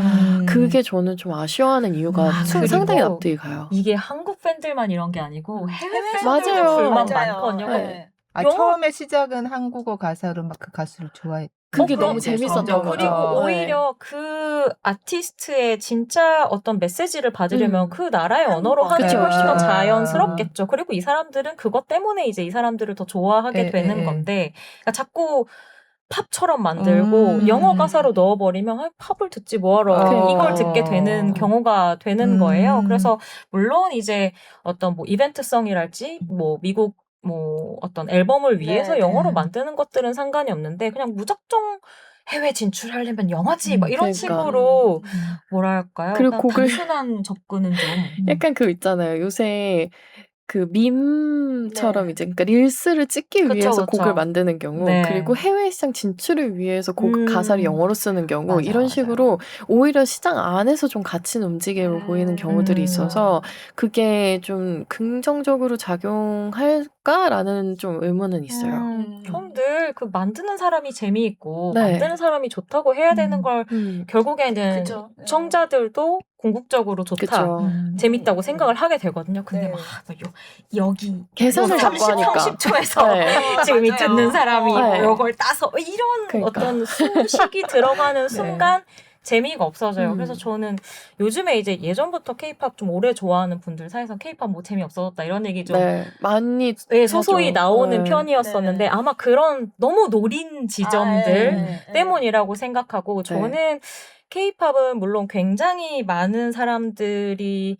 그게 저는 좀 아쉬워하는 이유가 그리고 상당히 납득이 가요. 이게 한국 팬들만 이런 게 아니고 해외 팬들도 맞아요. 불만 맞아요. 많거든요. 네. 아, 영어- 처음에 시작은 한국어 가사로 막 그 가수를 좋아했. 그게 그럼 너무 재밌었던 그죠. 거죠. 그리고 네. 오히려 그 아티스트의 진짜 어떤 메시지를 받으려면 음. 그 나라의 언어로 하는 게 그쵸, 훨씬 더 그쵸. 자연스럽겠죠. 그리고 이 사람들은 그것 때문에 이제 이 사람들을 더 좋아하게 예, 되는 예, 예. 건데 그러니까 자꾸 팝처럼 만들고 영어 가사로 넣어버리면 아, 팝을 듣지 뭐하러 그러니까. 이걸 듣게 되는 경우가 되는 거예요. 그래서 물론 이제 어떤 뭐 이벤트성이랄지 뭐 미국 뭐 어떤 앨범을 위해서 네, 영어로 네. 만드는 것들은 상관이 없는데 그냥 무작정 해외 진출하려면 영어지 막 이런 그러니까. 식으로 뭐랄까요? 그리고 그냥 곡을 단순한 접근은 좀 약간 그거 있잖아요. 요새 그 밈처럼 네. 이제 그러니까 릴스를 찍기 그쵸, 위해서 그쵸. 곡을 만드는 경우 네. 그리고 해외 시장 진출을 위해서 곡 가사를 영어로 쓰는 경우 맞아요, 이런 맞아요. 식으로 오히려 시장 안에서 좀 갇힌 움직임을 보이는 경우들이 있어서 그게 좀 긍정적으로 작용할까라는 좀 의문은 있어요. 전 늘 그 만드는 사람이 재미있고 네. 만드는 사람이 좋다고 해야 되는 걸 결국에는 그죠. 네. 청자들도 궁극적으로 좋다. 그쵸. 재밌다고 생각을 하게 되거든요. 근데 네. 막 여기 계산을 자꾸 30, 하니까. 30초에서 네. 지금 이 맞아요. 듣는 사람이 네. 뭐 이걸 따서 이런 그러니까. 어떤 수식이 들어가는 순간 재미가 없어져요. 그래서 음. 저는 요즘에 이제 예전부터 케이팝 좀 오래 좋아하는 분들 사이에서 케이팝 뭐 재미없어졌다 이런 얘기 좀 네, 많이 소소히 하죠. 나오는 네. 편이었었는데 네. 아마 그런 너무 노린 지점들 네. 때문이라고 생각하고 저는 케이팝은 물론 굉장히 많은 사람들이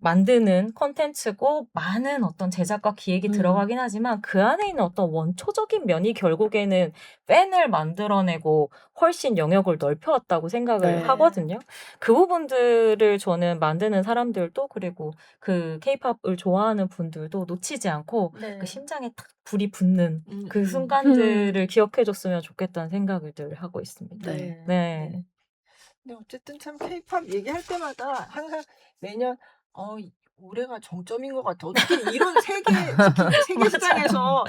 만드는 콘텐츠고 많은 어떤 제작과 기획이 들어가긴 하지만 그 안에 있는 어떤 원초적인 면이 결국에는 팬을 만들어내고 훨씬 영역을 넓혀왔다고 생각을 네. 하거든요. 그 부분들을 저는 만드는 사람들도 그리고 그 케이팝을 좋아하는 분들도 놓치지 않고 네. 그 심장에 딱 불이 붙는 그 순간들을 기억해줬으면 좋겠다는 생각을 늘 하고 있습니다. 네. 네. 근데 어쨌든 참 케이팝 얘기할 때마다 항상 매년 올해가 정점인 것 같아. 어떻게 이런 특히 세계 시장에서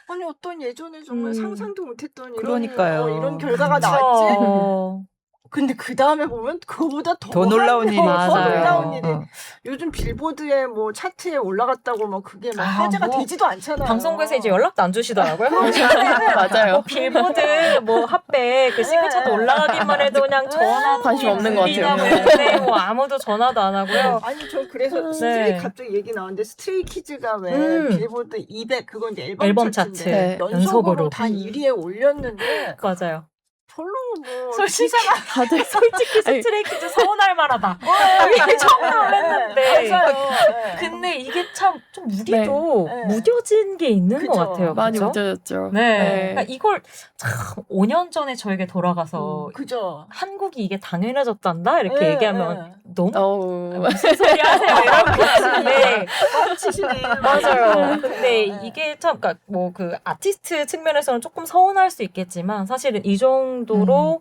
아니 어떤 예전에 정말 상상도 못했던 그러니까요. 이런 결과가 나왔지. 그쵸. 근데 그 다음에 보면 그거보다 더 놀라운 일이 더 맞아요. 놀라운 일이 어. 요즘 빌보드에 뭐 차트에 올라갔다고 뭐 그게 막 아, 화제가 뭐 되지도 않잖아요. 방송국에서 이제 연락도 안 주시더라고요. 맞아요. 뭐 빌보드 뭐 핫백 그 싱글 차트 올라가기만 해도 그냥 전화 관심 없는 것 같아요. 근데 뭐 아무도 전화도 안 하고요. 아니 저 그래서 네. 스트레이 갑자기 얘기 나왔는데 스트레이 키즈가 왜 빌보드 200 그건 이제 앨범, 앨범 차트인데 차트 네. 연속으로 연속으로. 다 1위에 올렸는데 맞아요. 별로 뭐 솔직히 다들 솔직히 아니, 스트레이키즈 서운할 만하다. 이게 처음 놀랐는데. 맞아요. 근데 이게 참 좀 무디도 네. 무뎌진 게 있는 그쵸. 것 같아요. 많이 그쵸? 무뎌졌죠. 네. 그러니까 이걸 참 5년 전에 저에게 돌아가서 그죠. 한국이 이게 당연해졌단다 이렇게 네, 얘기하면 너무 어우. 무슨 소리 하세요 이런 거 같은데 치시네. 맞아요. 근데 이게 참 그러니까 뭐 그 아티스트 측면에서는 조금 서운할 수 있겠지만 사실은 이 정도로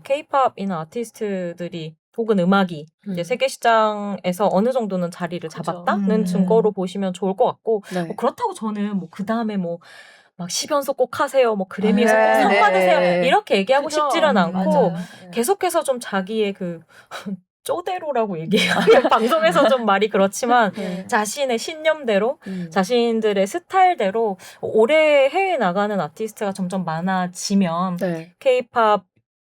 K-팝이나 아티스트들이 혹은 음악이 이제 세계 시장에서 어느 정도는 자리를 그죠. 잡았다는 증거로 보시면 좋을 것 같고 네. 뭐 그렇다고 저는 뭐 그 다음에 뭐 막 10연속 꼭 하세요, 뭐 그래미에서 네, 꼭 상 네. 받으세요 이렇게 얘기하고 그죠. 싶지는 않고 맞아요. 네. 계속해서 좀 자기의 그 쪼대로라고 얘기하면 방송에서 좀 말이 그렇지만 네. 자신의 신념대로 자신들의 스타일대로 올해 해외 나가는 아티스트가 점점 많아지면 네. K-팝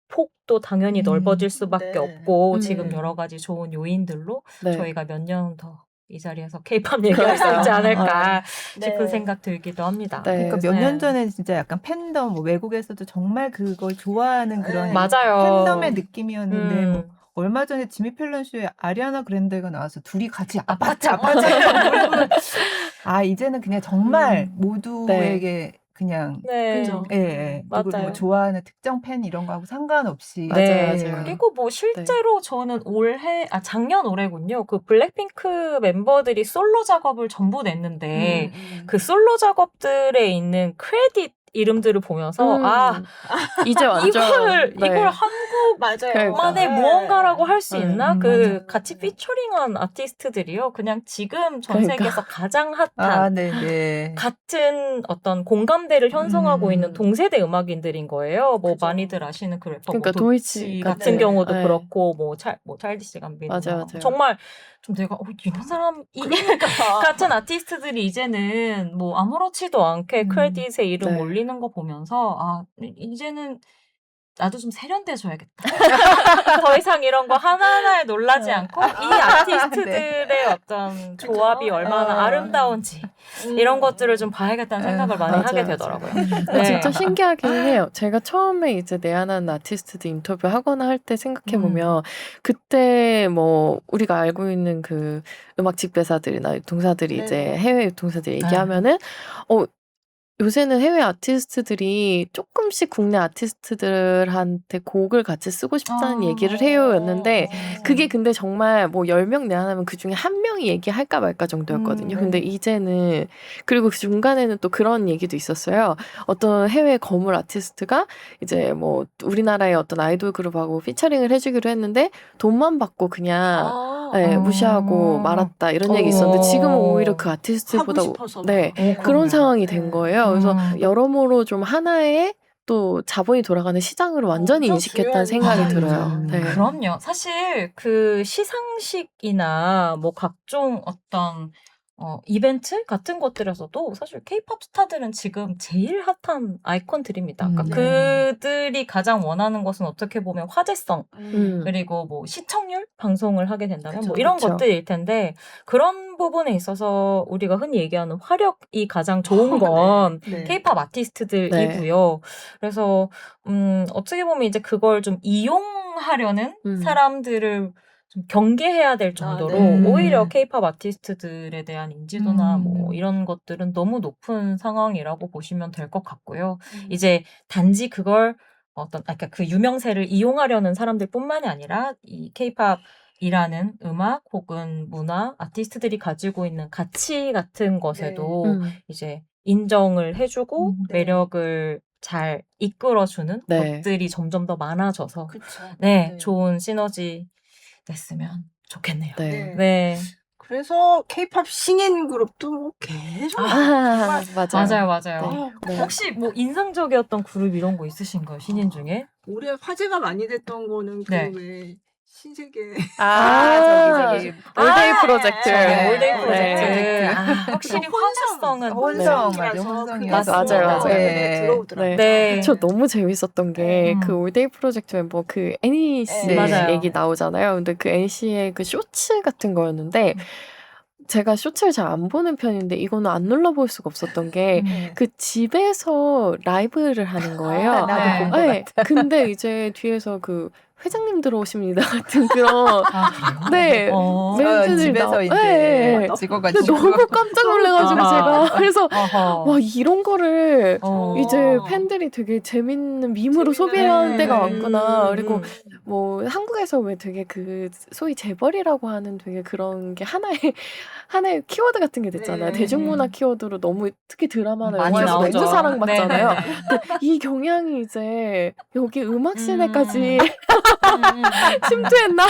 폭도 당연히 넓어질 수밖에 네. 없고 지금 여러 가지 좋은 요인들로 네. 저희가 몇 년 더 이 자리에서 K-팝 얘기할 수 있지 않을까 싶은 네. 생각 들기도 합니다. 네. 그러니까 몇 년 네. 전에 진짜 약간 팬덤, 뭐 외국에서도 정말 그걸 좋아하는 그런 맞아요. 팬덤의 느낌이었는데 음. 뭐 얼마 전에 지미 펠런 쇼에 아리아나 그랜데가 나와서 둘이 같이 아파트. 아 이제는 그냥 정말 모두에게 그냥 네. 그죠. 누구 맞아요. 뭐 좋아하는 특정 팬 이런 거하고 상관없이 맞아요. 그리고 뭐 실제로 저는 작년 올해군요. 그 블랙핑크 멤버들이 솔로 작업을 전부 냈는데 그 솔로 작업들에 있는 크레딧 이름들을 보면서 이제 완전 이걸 한국 맞아요. 만의 네. 무언가라고 할 수 있나? 그 맞아요. 같이 피처링한 아티스트들이요. 그냥 지금 전 그러니까. 세계에서 가장 핫한 아 네네 같은 어떤 공감대를 형성하고 있는 음. 동세대 음악인들인 거예요. 뭐 그죠. 많이들 아시는 그 래퍼 그러니까 뭐 도이치 도이치 같은 네. 경우도 네. 그렇고 뭐 찰디시 감비노 맞아요. 정말 좀 내가 이런 사람이 그러니까. 같은 아티스트들이 이제는 뭐 아무렇지도 않게 크레딧에 이름 네. 올리는 거 보면서 이제는 나도 좀 세련돼줘야겠다. 더 이상 이런 거 하나하나에 놀라지 않고 이 아티스트들의 어떤 조합이 얼마나 아름다운지 이런 것들을 좀 봐야겠다는 생각을 많이 하게 맞아요. 되더라고요. 진짜 신기하기는 해요. 제가 처음에 이제 내한한 아티스트들 인터뷰 하거나 할 때 생각해보면 그때 뭐 우리가 알고 있는 그 음악 집배사들이나 유통사들이 네. 이제 해외 유통사들 얘기하면은 요새는 해외 아티스트들이 조금씩 국내 아티스트들한테 곡을 같이 쓰고 싶다는 얘기를 해요였는데 그게 근데 정말 뭐 10명 내한하면 그중에 한 명이 얘기할까 말까 정도였거든요. 근데 이제는 그리고 그 중간에는 또 그런 얘기도 있었어요. 어떤 해외 거물 아티스트가 이제 뭐 우리나라의 어떤 아이돌 그룹하고 피처링을 해주기로 했는데 돈만 받고 그냥 무시하고 말았다 이런 얘기 있었는데 지금은 오히려 그 아티스트보다 그런 상황이 된 거예요. 그래서 여러모로 좀 하나의 또 자본이 돌아가는 시장으로 완전히 인식했다는 생각이 들어요. 네. 그럼요. 사실 그 시상식이나 뭐 각종 어떤 이벤트 같은 것들에서도 사실 K-팝 스타들은 지금 제일 핫한 아이콘들입니다. 그러니까 그들이 가장 원하는 것은 어떻게 보면 화제성 그리고 뭐 시청률 방송을 하게 된다면 그쵸, 뭐 이런 그쵸. 것들일 텐데 그런 부분에 있어서 우리가 흔히 얘기하는 화력이 가장 좋은 건 K-팝 아티스트들이고요. 그래서 어떻게 보면 이제 그걸 좀 이용하려는 사람들을 좀 경계해야 될 정도로 오히려 K-팝 아티스트들에 대한 인지도나 뭐 이런 것들은 너무 높은 상황이라고 보시면 될 것 같고요. 이제 단지 그걸 그러니까 그 유명세를 이용하려는 사람들뿐만이 아니라 이 K-팝이라는 음악 혹은 문화 아티스트들이 가지고 있는 가치 같은 것에도 이제 인정을 해주고 매력을 잘 이끌어주는 것들이 점점 더 많아져서 좋은 시너지 됐으면 좋겠네요. 네. 네. 그래서 케이팝 신인 그룹도 뭐 계속 맞아요. 맞아요, 맞아요. 네. 네. 혹시 뭐 인상적이었던 그룹 이런 거 있으신가요, 신인 중에? 올해 화제가 많이 됐던 거는 네. 그 왜 신세계 저기 올데이 아, 프로젝트. 네, 올데이 네. 프로젝트. 네. 아, 확실히 화제성은 혼성 네. 맞아, 혼성이어서. 맞아요, 맞아요. 네. 들어오더라고요. 네. 저 너무 재밌었던 게 그 음. 올데이 프로젝트 멤버 그 애니 씨 네. 맞아요. 얘기 나오잖아요. 근데 그 애니 씨의 그 쇼츠 같은 거였는데 제가 쇼츠를 잘 안 보는 편인데 이거는 안 눌러볼 수가 없었던 게 그 집에서 라이브를 하는 거예요. 아, 나도 네. 본 것 네, 같아. 근데 이제 뒤에서 그 회장님 들어오십니다 같은 그런 아, 그래요? 네 어. 멘트들 집에서 이제 네. 찍어가지고. 근데 너무 깜짝 놀래가지고 아하. 제가 그래서 어허. 와 이런 거를 어. 이제 팬들이 되게 재밌는 밈으로 재밌는- 소비하는 때가 음, 왔구나. 그리고 음. 뭐 한국에서 왜 되게 그 소위 재벌이라고 하는 되게 그런 게 하나의 키워드 같은 게 됐잖아요. 네. 대중문화 키워드로 너무 특히 드라마나 많이 영화에서 나오죠. 너무 사랑받잖아요. 네. 근데 이 경향이 이제 여기 음악 씬에까지 침투했나?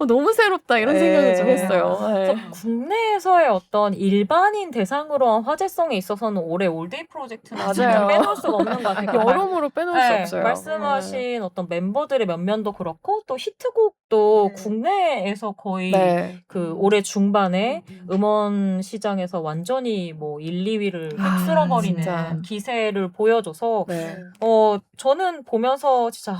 너무 새롭다 이런 생각을 좀 네. 했어요. 네. 그래서 국내에서의 어떤 일반인 대상으로 한 화제성에 있어서는 올해 올데이 프로젝트는 맞아요. 진짜 빼놓을 수가 없는 것 같아요. 여러모로 빼놓을 수 없어요. 말씀하신 어떤 멤버들의 면면도 그렇고 또 히트곡도 네. 국내에서 거의 네. 그 올해 중반에 음원 시장에서 완전히 뭐 1, 2위를 휩쓸어버리는 진짜. 기세를 보여줘서 네. 저는 보면서 진짜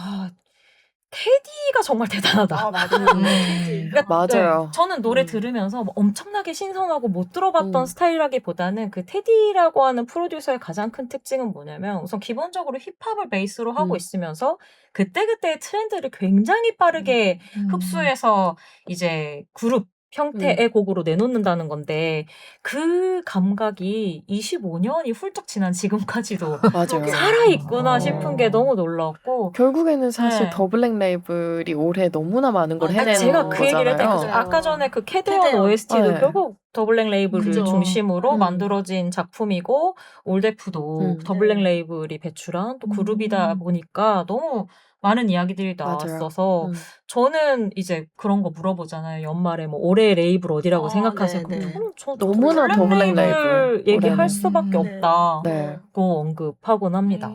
테디가 정말 대단하다. 아, 맞아요. 그러니까 맞아요. 네, 저는 노래 들으면서 뭐 엄청나게 신선하고 못 들어봤던 음. 스타일이라기보다는 그 테디라고 하는 프로듀서의 가장 큰 특징은 뭐냐면 우선 기본적으로 힙합을 베이스로 하고 있으면서 그때그때의 트렌드를 굉장히 빠르게 흡수해서 이제 그룹 형태의 곡으로 내놓는다는 건데 그 감각이 25년이 훌쩍 지난 지금까지도 맞아요. 살아있구나 싶은 게 너무 놀라웠고 결국에는 사실 네. 더 블랙 레이블이 올해 너무나 많은 걸 아, 해내는 제가 그 얘기를 거잖아요. 했다니까 아까 전에 그 캐대언 캐대언. OST도 네. 결국 더 블랙 레이블을 그죠. 중심으로 만들어진 작품이고 올데프도 더 블랙 네. 레이블이 배출한 또 그룹이다 보니까 너무 많은 이야기들이 맞아요. 나왔어서 저는 이제 그런 거 물어보잖아요. 연말에 뭐 올해 레이블 어디라고 생각하세요? 네, 네. 그럼 저 너무나 더 블랙 레이블 얘기할 올해는. 수밖에 없다고 네. 언급하곤 합니다.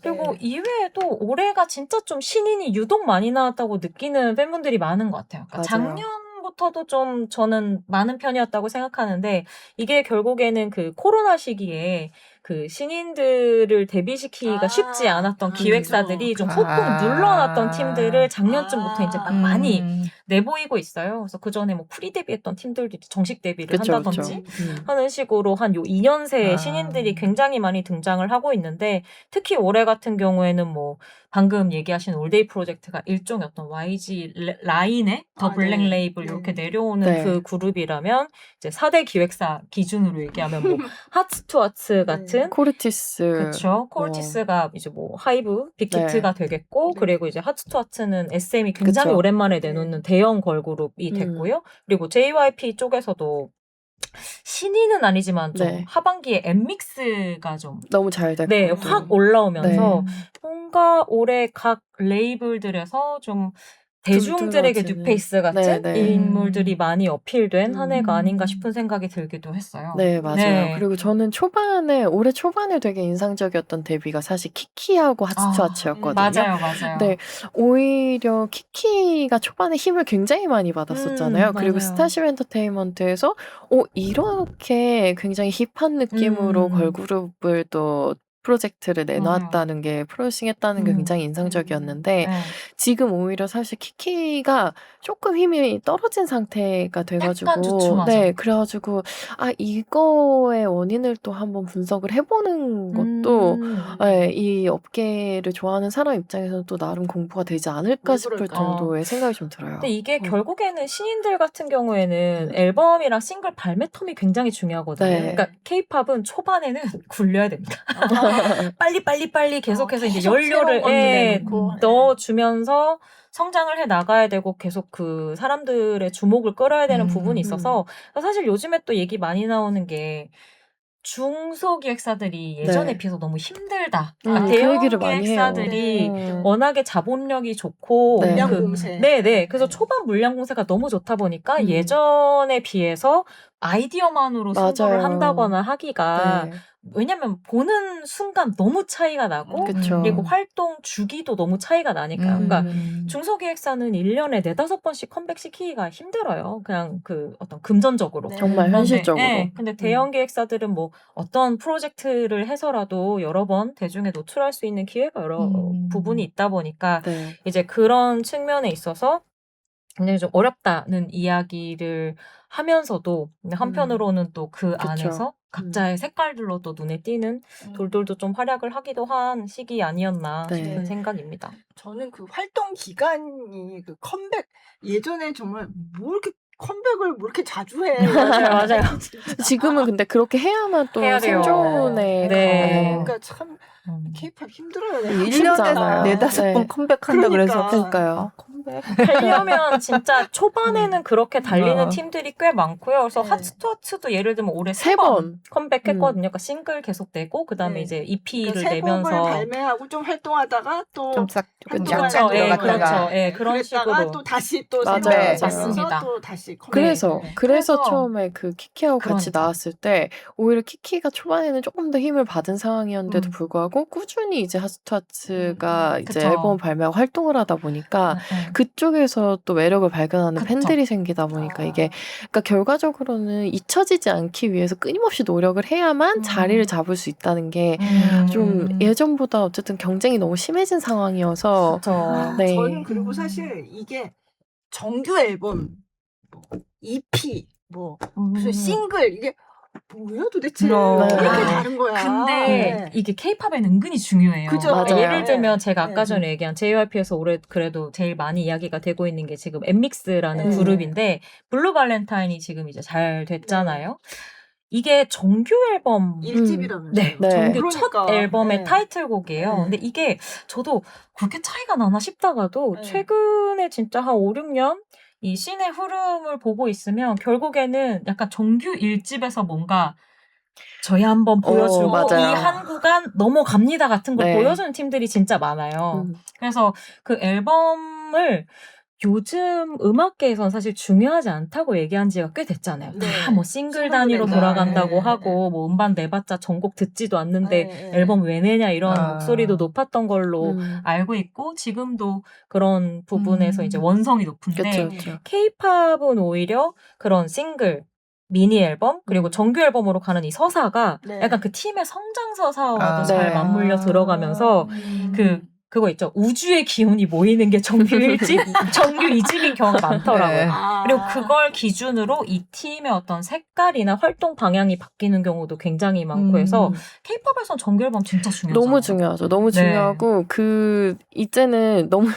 그리고 이외에도 올해가 진짜 좀 신인이 유독 많이 나왔다고 느끼는 팬분들이 많은 것 같아요. 그러니까 맞아요. 작년부터도 좀 저는 많은 편이었다고 생각하는데 이게 결국에는 그 코로나 시기에 그 신인들을 데뷔시키기가 쉽지 않았던 기획사들이 좀 폭풍 눌러놨던 팀들을 작년쯤부터 이제 막 많이 내보이고 있어요. 그래서 그 전에 뭐 프리 데뷔했던 팀들도 이제 정식 데뷔를 그쵸, 한다든지 그쵸. 하는 식으로 한 요 2년새의 신인들이 굉장히 많이 등장을 하고 있는데 특히 올해 같은 경우에는 뭐 방금 얘기하신 올데이 프로젝트가 일종의 어떤 YG 라인의 더 블랙 네. 레이블 이렇게 내려오는 네. 그 그룹이라면 이제 4대 기획사 기준으로 얘기하면 뭐 하츠 투 하츠 같은 코르티스. 그렇죠. 코르티스가 이제 뭐 하이브, 빅히트가 되겠고 그리고 이제 하츠 투 하츠는 SM이 굉장히 그쵸. 오랜만에 내놓는 대형 걸그룹이 됐고요. 그리고 JYP 쪽에서도 신인은 아니지만 좀 네. 하반기에 엠믹스가 좀 너무 잘 됐고. 네, 확 올라오면서 네. 뭔가 올해 각 레이블들에서 좀 대중들에게 두드러지는. 뉴페이스 같은 네, 네. 인물들이 많이 어필된 한 해가 아닌가 싶은 생각이 들기도 했어요. 네, 맞아요. 네. 그리고 저는 올해 초반에 되게 인상적이었던 데뷔가 사실 키키하고 하츠투하츠였거든요. 맞아요. 네, 오히려 키키가 초반에 힘을 굉장히 많이 받았었잖아요. 그리고 맞아요. 스타쉽 엔터테인먼트에서 이렇게 굉장히 힙한 느낌으로 걸그룹을 또 프로젝트를 내놨다는 게 프로듀싱했다는 게 굉장히 인상적이었는데 네. 지금 오히려 사실 키키가 조금 힘이 떨어진 상태가 약간 돼가지고 주춤하죠. 네, 그래가지고 이거의 원인을 또 한번 분석을 해보는 것도 네, 이 업계를 좋아하는 사람 입장에서는 또 나름 공부가 되지 않을까 왜 싶을 그럴까요? 정도의 생각이 좀 들어요. 근데 이게 결국에는 신인들 같은 경우에는 앨범이랑 싱글 발매 텀이 굉장히 중요하거든요. 네. 그러니까 케이팝은 초반에는 굴려야 됩니다. 빨리 계속해서 이제 계속 연료를 새로운 것도 내놓고. 넣어주면서 성장을 해 나가야 되고 계속 그 사람들의 주목을 끌어야 되는 부분이 있어서 사실 요즘에 또 얘기 많이 나오는 게 중소기획사들이 예전에 네. 비해서 너무 힘들다. 그 대형 얘기를 많이 해요. 기획사들이 네. 워낙에 자본력이 좋고 네. 물량 그 공세. 네네. 그래서 초반 물량 공세가 너무 좋다 보니까 예전에 비해서 아이디어만으로 승부를 맞아요. 한다거나 하기가 네. 왜냐면 보는 순간 너무 차이가 나고 그쵸. 그리고 활동 주기도 너무 차이가 나니까. 그러니까 중소기획사는 1년에 4-5번씩 컴백시키기가 힘들어요. 그냥 그 어떤 금전적으로. 네. 정말 그런데, 현실적으로. 네, 근데 대형 기획사들은 뭐 어떤 프로젝트를 해서라도 여러 번 대중에 노출할 수 있는 기회가 여러 부분이 있다 보니까 네. 이제 그런 측면에 있어서 굉장히 좀 어렵다는 이야기를 하면서도 한편으로는 또 그 그쵸. 안에서 각자의 색깔들로 또 눈에 띄는 돌돌도 좀 활약을 하기도 한 시기 아니었나 네. 싶은 생각입니다. 저는 그 활동 기간이 그 컴백 예전에 정말 뭐 이렇게 컴백을 뭐 이렇게 자주 해. 맞아요. 지금은 근데 그렇게 해야만 또 해야 돼요. 생존에 네. 가요. 그러니까 참 케이팝 힘들어요. 쉽지 1년에 않아요. 4-5번 네. 컴백한다 그래서 그러니까요. 컴백. 하려면 진짜 초반에는 그렇게 달리는 어. 팀들이 꽤 많고요. 그래서 네. 핫스투어츠도 예를 들면 올해 세 3번 번. 컴백했거든요. 그러니까 싱글 계속 내고 그다음에 네. 이제 EP를 그러니까 새 곡을 내면서 발매하고 좀 활동하다가 또 좀 조금 활동을 약간 그렇죠. 예, 들어갔다가 그렇죠. 예, 그런 그랬다가 식으로. 또 다시 또 맞아요. 새로운 네. 곡 맞습니다. 내면서 또 다시 컴백. 그래서 네. 그래서 그래서 처음에 그 키키하고 같이 그러니까. 나왔을 때 오히려 키키가 초반에는 조금 더 힘을 받은 상황이었는데도 불구하고 꾸준히 이제 핫스투어츠가 이제 그쵸. 앨범 발매하고 활동을 하다 보니까 네. 그쪽에서 또 매력을 발견하는 그쵸. 팬들이 생기다 보니까 이게 그러니까 결과적으로는 잊혀지지 않기 위해서 끊임없이 노력을 해야만 자리를 잡을 수 있다는 게 좀 예전보다 어쨌든 경쟁이 너무 심해진 상황이어서 그쵸. 네. 저는 그리고 사실 이게 정규 앨범, 뭐 EP, 뭐 무슨 싱글 이게 뭐야 도대체 네. 왜 이렇게 다른 거야? 근데 네. 이게 케이팝엔 은근히 중요해요. 그죠. 맞아요. 예를 들면 네. 제가 아까 네. 전에 얘기한 JYP에서 올해 그래도 제일 많이 이야기가 되고 있는 게 지금 엠믹스라는 네. 그룹인데 블루 발렌타인이 지금 이제 잘 됐잖아요. 이게 정규 앨범 1집이라면서요. 네, 네. 정규 그러니까. 첫 앨범의 네. 타이틀곡이에요. 네. 근데 이게 저도 그렇게 차이가 나나 싶다가도 네. 최근에 진짜 한 5, 6년 이 씬의 흐름을 보고 있으면 결국에는 약간 정규 1집에서 뭔가 저희 한번 보여주고 맞아요. 이 한 구간 넘어갑니다 같은 걸 네. 보여주는 팀들이 진짜 많아요. 그래서 그 앨범을 요즘 음악계에선 사실 중요하지 않다고 얘기한 지가 꽤 됐잖아요. 네. 다 뭐 싱글 싱글 단위로 낸다. 돌아간다고 네. 하고 뭐 음반 내봤자 전곡 듣지도 않는데 네. 앨범 왜 내냐 이런 아. 목소리도 높았던 걸로 알고 있고 지금도 그런 부분에서 이제 원성이 높은데 그렇죠, 그렇죠. K-팝은 오히려 그런 싱글 미니 앨범 그리고 정규 앨범으로 가는 이 서사가 네. 약간 그 팀의 성장 서사와도 아. 잘 네. 맞물려 들어가면서 그거 있죠. 우주의 기운이 모이는 게 정규 1집, 정규 2집인 경우가 많더라고요. 네. 그리고 그걸 기준으로 이 팀의 어떤 색깔이나 활동 방향이 바뀌는 경우도 굉장히 많고 해서 K-팝에선 정규 앨범 진짜 중요하잖아요. 너무 중요하죠. 너무 네. 중요하고 이제는 너무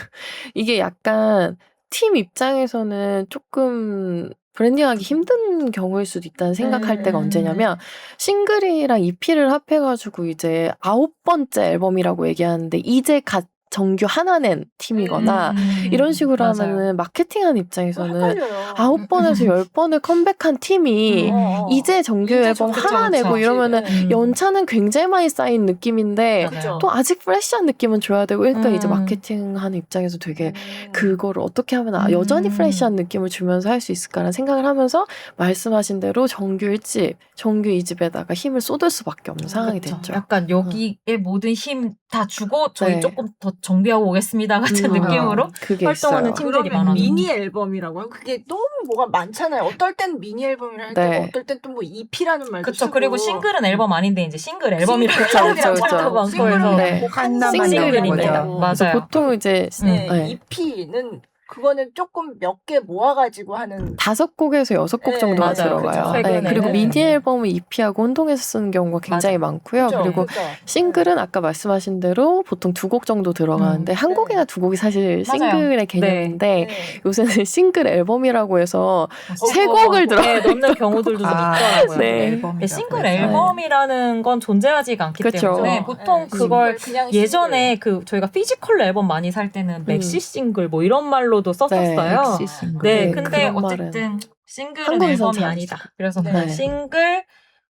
이게 약간 팀 입장에서는 조금 브랜딩하기 힘든 경우일 수도 있다는 생각할 때가 언제냐면 싱글이랑 EP를 합해가지고 이제 9번째 앨범이라고 얘기하는데 이제 갓 정규 하나 낸 팀이거나 이런 식으로 맞아요. 하면은 마케팅하는 입장에서는 헷갈려요. 9번에서 10번을 컴백한 팀이 이제 정규 이제 앨범 정규 하나 앨범 내고 이러면은 네. 연차는 굉장히 많이 쌓인 느낌인데 그죠. 또 아직 프레시한 느낌은 줘야 되고 그러니까 이제 음. 마케팅하는 입장에서 되게 그거를 어떻게 하면 여전히 프레시한 느낌을 주면서 할 수 있을까라는 생각을 하면서 말씀하신 대로 정규 1집, 정규 2집에다가 힘을 쏟을 수밖에 없는 상황이 그쵸. 됐죠. 약간 여기에 모든 힘 다 주고 저희 네. 조금 더 정비하고 오겠습니다 같은 느낌으로 그게 활동하는 있어요. 팀들이 그러면 많아요. 미니 앨범이라고 하면 그게 너무 뭐가 많잖아요. 어떨 땐 미니 앨범이라 할 네. 때고 어떨 땐 또 뭐 EP라는 말도 그쵸. 쓰고. 그리고 싱글은 앨범 아닌데 이제 싱글 앨범이라고 싱글 하는 그쵸, 그쵸. 말도 많고 싱글은 해서 네. 꼭 하나만 싱글인 나오는 거죠. 거죠. 맞아요. 그래서 보통 이제 네, 네. EP는 그거는 조금 몇 개 모아가지고 하는 5곡에서 6곡 네, 정도가 맞아요. 들어가요. 그쵸. 네, 최근에는. 그리고 미니 앨범은 EP하고 혼동해서 쓰는 경우가 굉장히 많고요. 그죠? 그리고 그죠? 싱글은 아까 말씀하신 대로 보통 2곡 정도 들어가는데 한 네. 곡이나 2곡이 사실 맞아요. 싱글의 개념인데 네. 요새는 싱글 앨범이라고 해서 싱글 세 곡을 들어 네, 넣는 경우들도 좀 있더라고요. 네. 앨범이라고 싱글 해서. 앨범이라는 건 존재하지가 않기 그쵸. 때문에 보통 네, 그걸 싱글, 그냥 예전에 그 저희가 피지컬 앨범 많이 살 때는 맥시 싱글 뭐 이런 말로도 썼었어요. 엑시 싱글. 네, 네, 근데 그런 말은 어쨌든 싱글은 한국에선 앨범이 잘 아니다. 그래서 네. 그냥 싱글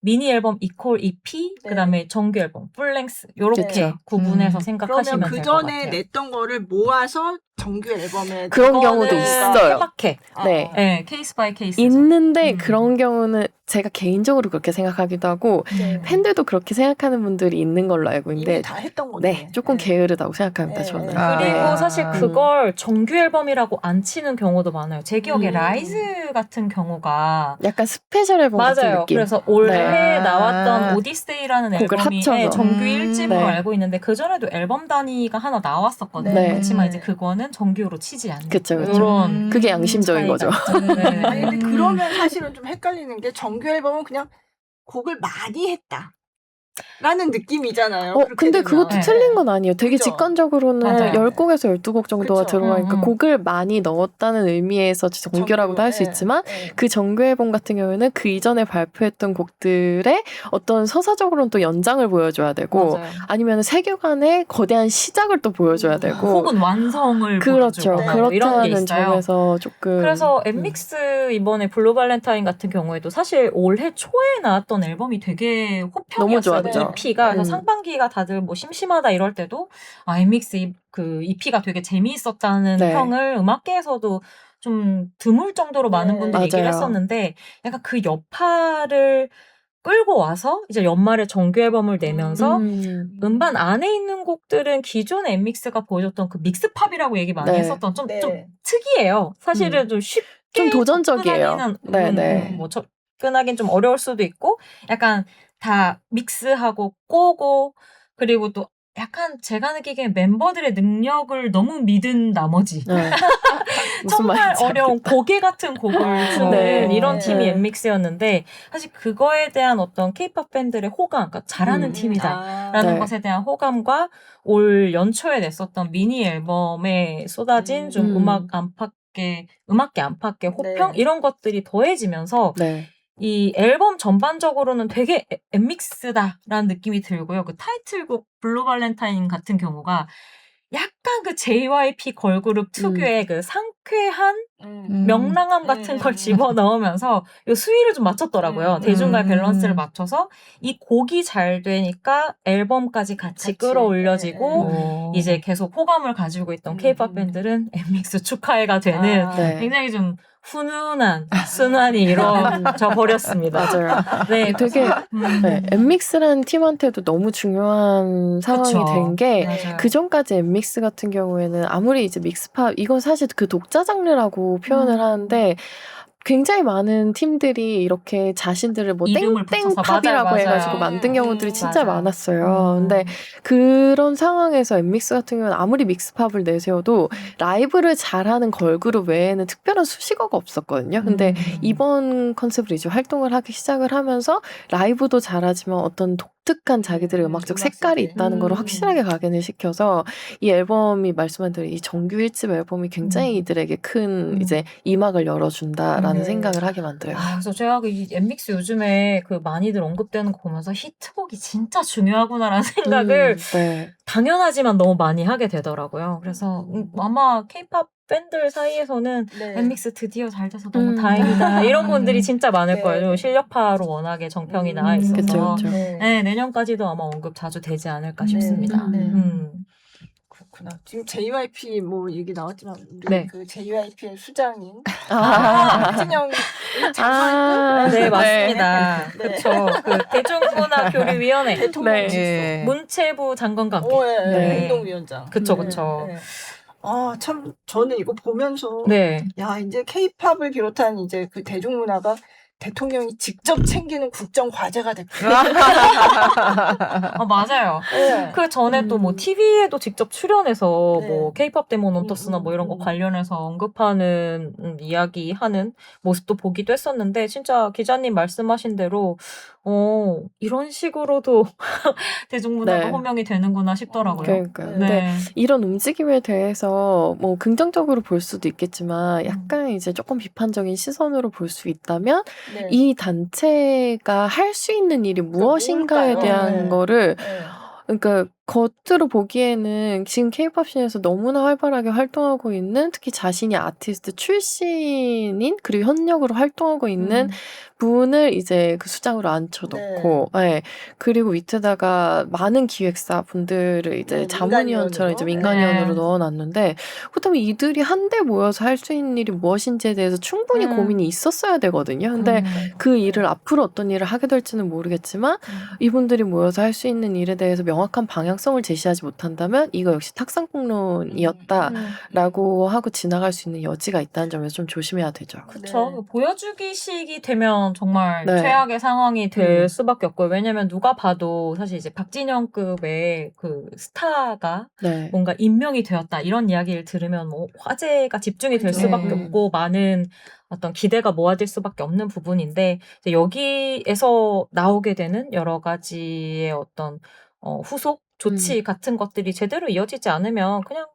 미니 앨범 이퀄 EP, 네. 그다음에 정규 앨범 풀랭스 요렇게 그쵸. 구분해서 그러면 생각하시면 될 그 것 전에 같아요. 냈던 거를 모아서 정규 앨범에 그런 경우도 그거는 있어요. 케바케. 네. 네, 케이스 바이 케이스죠. 있는데 음. 그런 경우는 제가 개인적으로 그렇게 생각하기도 하고 네. 팬들도 그렇게 생각하는 분들이 있는 걸로 알고 이미 있는데 다 했던 건데. 네, 조금 게으르다고 생각합니다. 네. 저는. 아. 그리고 네. 사실 그걸 정규 앨범이라고 안 치는 경우도 많아요. 제 기억에 음. 라이즈 같은 경우가 약간 스페셜 앨범 같은 맞아요. 느낌. 그래서 올해 네. 나왔던 오디세이라는 곡을 앨범이 합쳐서. 정규 1집으로 네. 알고 있는데 그 전에도 앨범 단위가 하나 나왔었거든요. 네. 그렇지만 이제 그거는 정규로 치지 않는 그쵸, 그쵸. 이런 그게 양심적인 차이가 거죠. 있죠. 네. 아니 근데 그러면 사실은 좀 헷갈리는 게 정규 앨범은 그냥 곡을 많이 했다. 라는 느낌이잖아요. 그렇게 근데 되면. 그것도 네. 틀린 건 아니에요. 되게 그죠? 직관적으로는 맞아요. 10곡에서 12곡 정도가 그쵸. 들어가니까 곡을 많이 넣었다는 의미에서 정규라고도 할 수 정규, 있지만 예. 그 정규 앨범 같은 경우에는 그 이전에 발표했던 곡들의 어떤 서사적으로는 또 연장을 보여줘야 되고 맞아요. 아니면 세계관의 거대한 시작을 또 보여줘야 되고 혹은 완성을 그렇죠. 보여주고 뭐 이런 게 그렇다는 있어요. 점에서 조금 그래서 엠믹스 이번에 블루 발렌타인 같은 경우에도 사실 올해 초에 나왔던 앨범이 되게 너무 호평이었어요. 좋았죠. EP가. 그래서 음. 상반기가 다들 뭐 심심하다 이럴 때도 엠믹스 그 EP가 되게 재미있었다는 네. 평을 음악계에서도 좀 드물 정도로 많은 네. 분들이 얘기를 맞아요. 했었는데 약간 그 여파를 끌고 와서 이제 연말에 정규 앨범을 내면서 음반 안에 있는 곡들은 기존 엠믹스가 보여줬던 그 믹스팝이라고 얘기 많이 네. 했었던 좀 네. 특이해요. 사실은 좀 쉽게 좀 도전적이에요. 접근하기는 네. 뭐 접근하긴 좀 어려울 수도 있고 약간 다 믹스하고 꼬고 그리고 또 약간 제가 느끼기엔 멤버들의 능력을 너무 믿은 나머지 네. 무슨 정말 말인지 어려운 알겠다. 고개 같은 곡을 주는 네. 이런 팀이 네. 엠믹스였는데 사실 그거에 대한 어떤 케이팝 팬들의 호감, 그러니까 잘하는 팀이다. 라는 네. 것에 대한 호감과 올 연초에 냈었던 미니 앨범에 쏟아진 좀 음악계 안팎의 호평 네. 이런 것들이 더해지면서 네. 이 앨범 전반적으로는 되게 엠믹스다라는 느낌이 들고요. 그 타이틀곡 블루 발렌타인 같은 경우가 약간 그 JYP 걸그룹 특유의 그 상쾌한 명랑함 같은 걸 집어넣으면서 이 수위를 좀 맞췄더라고요. 대중과의 밸런스를 맞춰서 이 곡이 잘 되니까 앨범까지 같이 끌어올려지고 이제 계속 호감을 가지고 있던 K-pop 팬들은 엠믹스 축하해가 되는 네. 굉장히 좀 훈훈한 순환이 이루어져 버렸습니다. 맞아요. 네, 되게 네, 엠믹스라는 팀한테도 너무 중요한 상황이 그쵸. 된 게 맞아요. 그 전까지 엠믹스 같은 경우에는 아무리 이제 믹스팝 이건 사실 그 독자 장르라고 표현을 하는데 굉장히 많은 팀들이 이렇게 자신들을 뭐 이름을 붙여서 땡땡팝이라고 맞아요. 해가지고 만든 경우들이 진짜 맞아요. 많았어요. 근데 그런 상황에서 엠믹스 같은 경우는 아무리 믹스팝을 내세워도 라이브를 잘하는 걸그룹 외에는 특별한 수식어가 없었거든요. 근데 이번 컨셉으로 이제 활동을 하기 시작을 하면서 라이브도 잘하지만 어떤 독특한 자기들의 음악적 색깔이 있다는 걸 확실하게 각인을 시켜서 이 앨범이 말씀한 대로 이 정규 1집 앨범이 굉장히 이들에게 큰 이제 이막을 열어준다라는 생각을 하게 만들어요. 그래서 제가 이 엠믹스 요즘에 그 많이들 언급되는 거 보면서 히트곡이 진짜 중요하구나라는 생각을 네. 당연하지만 너무 많이 하게 되더라고요. 그래서 아마 K-pop 팬들 사이에서는 엠믹스 드디어 잘 돼서 너무 다행이다. 이런 분들이 진짜 많을 거예요. 실력파로 워낙에 정평이 나와 있어서. 그쵸. 네, 내년까지도 아마 언급 자주 되지 않을까 싶습니다. 그렇구나. 지금 JYP 뭐 얘기 나왔지만 우리 네. 그 JYP의 수장인 네, 박진영 맞습니다. 네. 그렇죠. 그 대중문화교류위원회 대통령 네. 문체부 장관과 함께. 네. 행동위원장. 그쵸, 그쵸. 네. 참 저는 이거 보면서 네. 야 이제 K-팝을 비롯한 이제 그 대중문화가 대통령이 직접 챙기는 국정 과제가 됐구나. 맞아요. 네. 그 전에 또 뭐 TV에도 직접 출연해서 네. 뭐 K-pop 데몬 헌터스나 뭐 이런 거 관련해서 언급하는 이야기하는 모습도 보기도 했었는데 진짜 기자님 말씀하신 대로 이런 식으로도 대중문화가 네. 호명이 되는구나 싶더라고요. 그러니까요. 네. 근데 이런 움직임에 대해서 뭐 긍정적으로 볼 수도 있겠지만 약간 이제 조금 비판적인 시선으로 볼 수 있다면 네. 이 단체가 할 수 있는 일이 무엇인가에 뭘까요? 대한 네. 거를 네. 그러니까 겉으로 보기에는 지금 케이팝 씬에서 너무나 활발하게 활동하고 있는 특히 자신이 아티스트 출신인 그리고 현역으로 활동하고 있는 분을 이제 그 수장으로 앉혀놓고 예. 그리고 밑에다가 많은 기획사 분들을 이제 네, 자문위원처럼 이제 민간위원으로 네. 넣어놨는데 그렇다면 이들이 한데 모여서 할 수 있는 일이 무엇인지에 대해서 충분히 고민이 있었어야 되거든요. 근데 그 일을 앞으로 어떤 일을 하게 될지는 모르겠지만 이분들이 모여서 할 수 있는 일에 대해서 명확한 방향성을 제시하지 못한다면 이거 역시 탁상공론이었다라고 하고 지나갈 수 있는 여지가 있다는 점에서 좀 조심해야 되죠. 그쵸. 보여주기식이 되면 정말 네. 최악의 상황이 될 수밖에 없고요. 왜냐면 누가 봐도 사실 이제 박진영급의 그 스타가 네. 뭔가 임명이 되었다 이런 이야기를 들으면 뭐 화제가 집중이 될 그죠. 수밖에 없고 많은 어떤 기대가 모아질 수밖에 없는 부분인데 이제 여기에서 나오게 되는 여러 가지의 어떤 후속 조치 같은 것들이 제대로 이어지지 않으면 그냥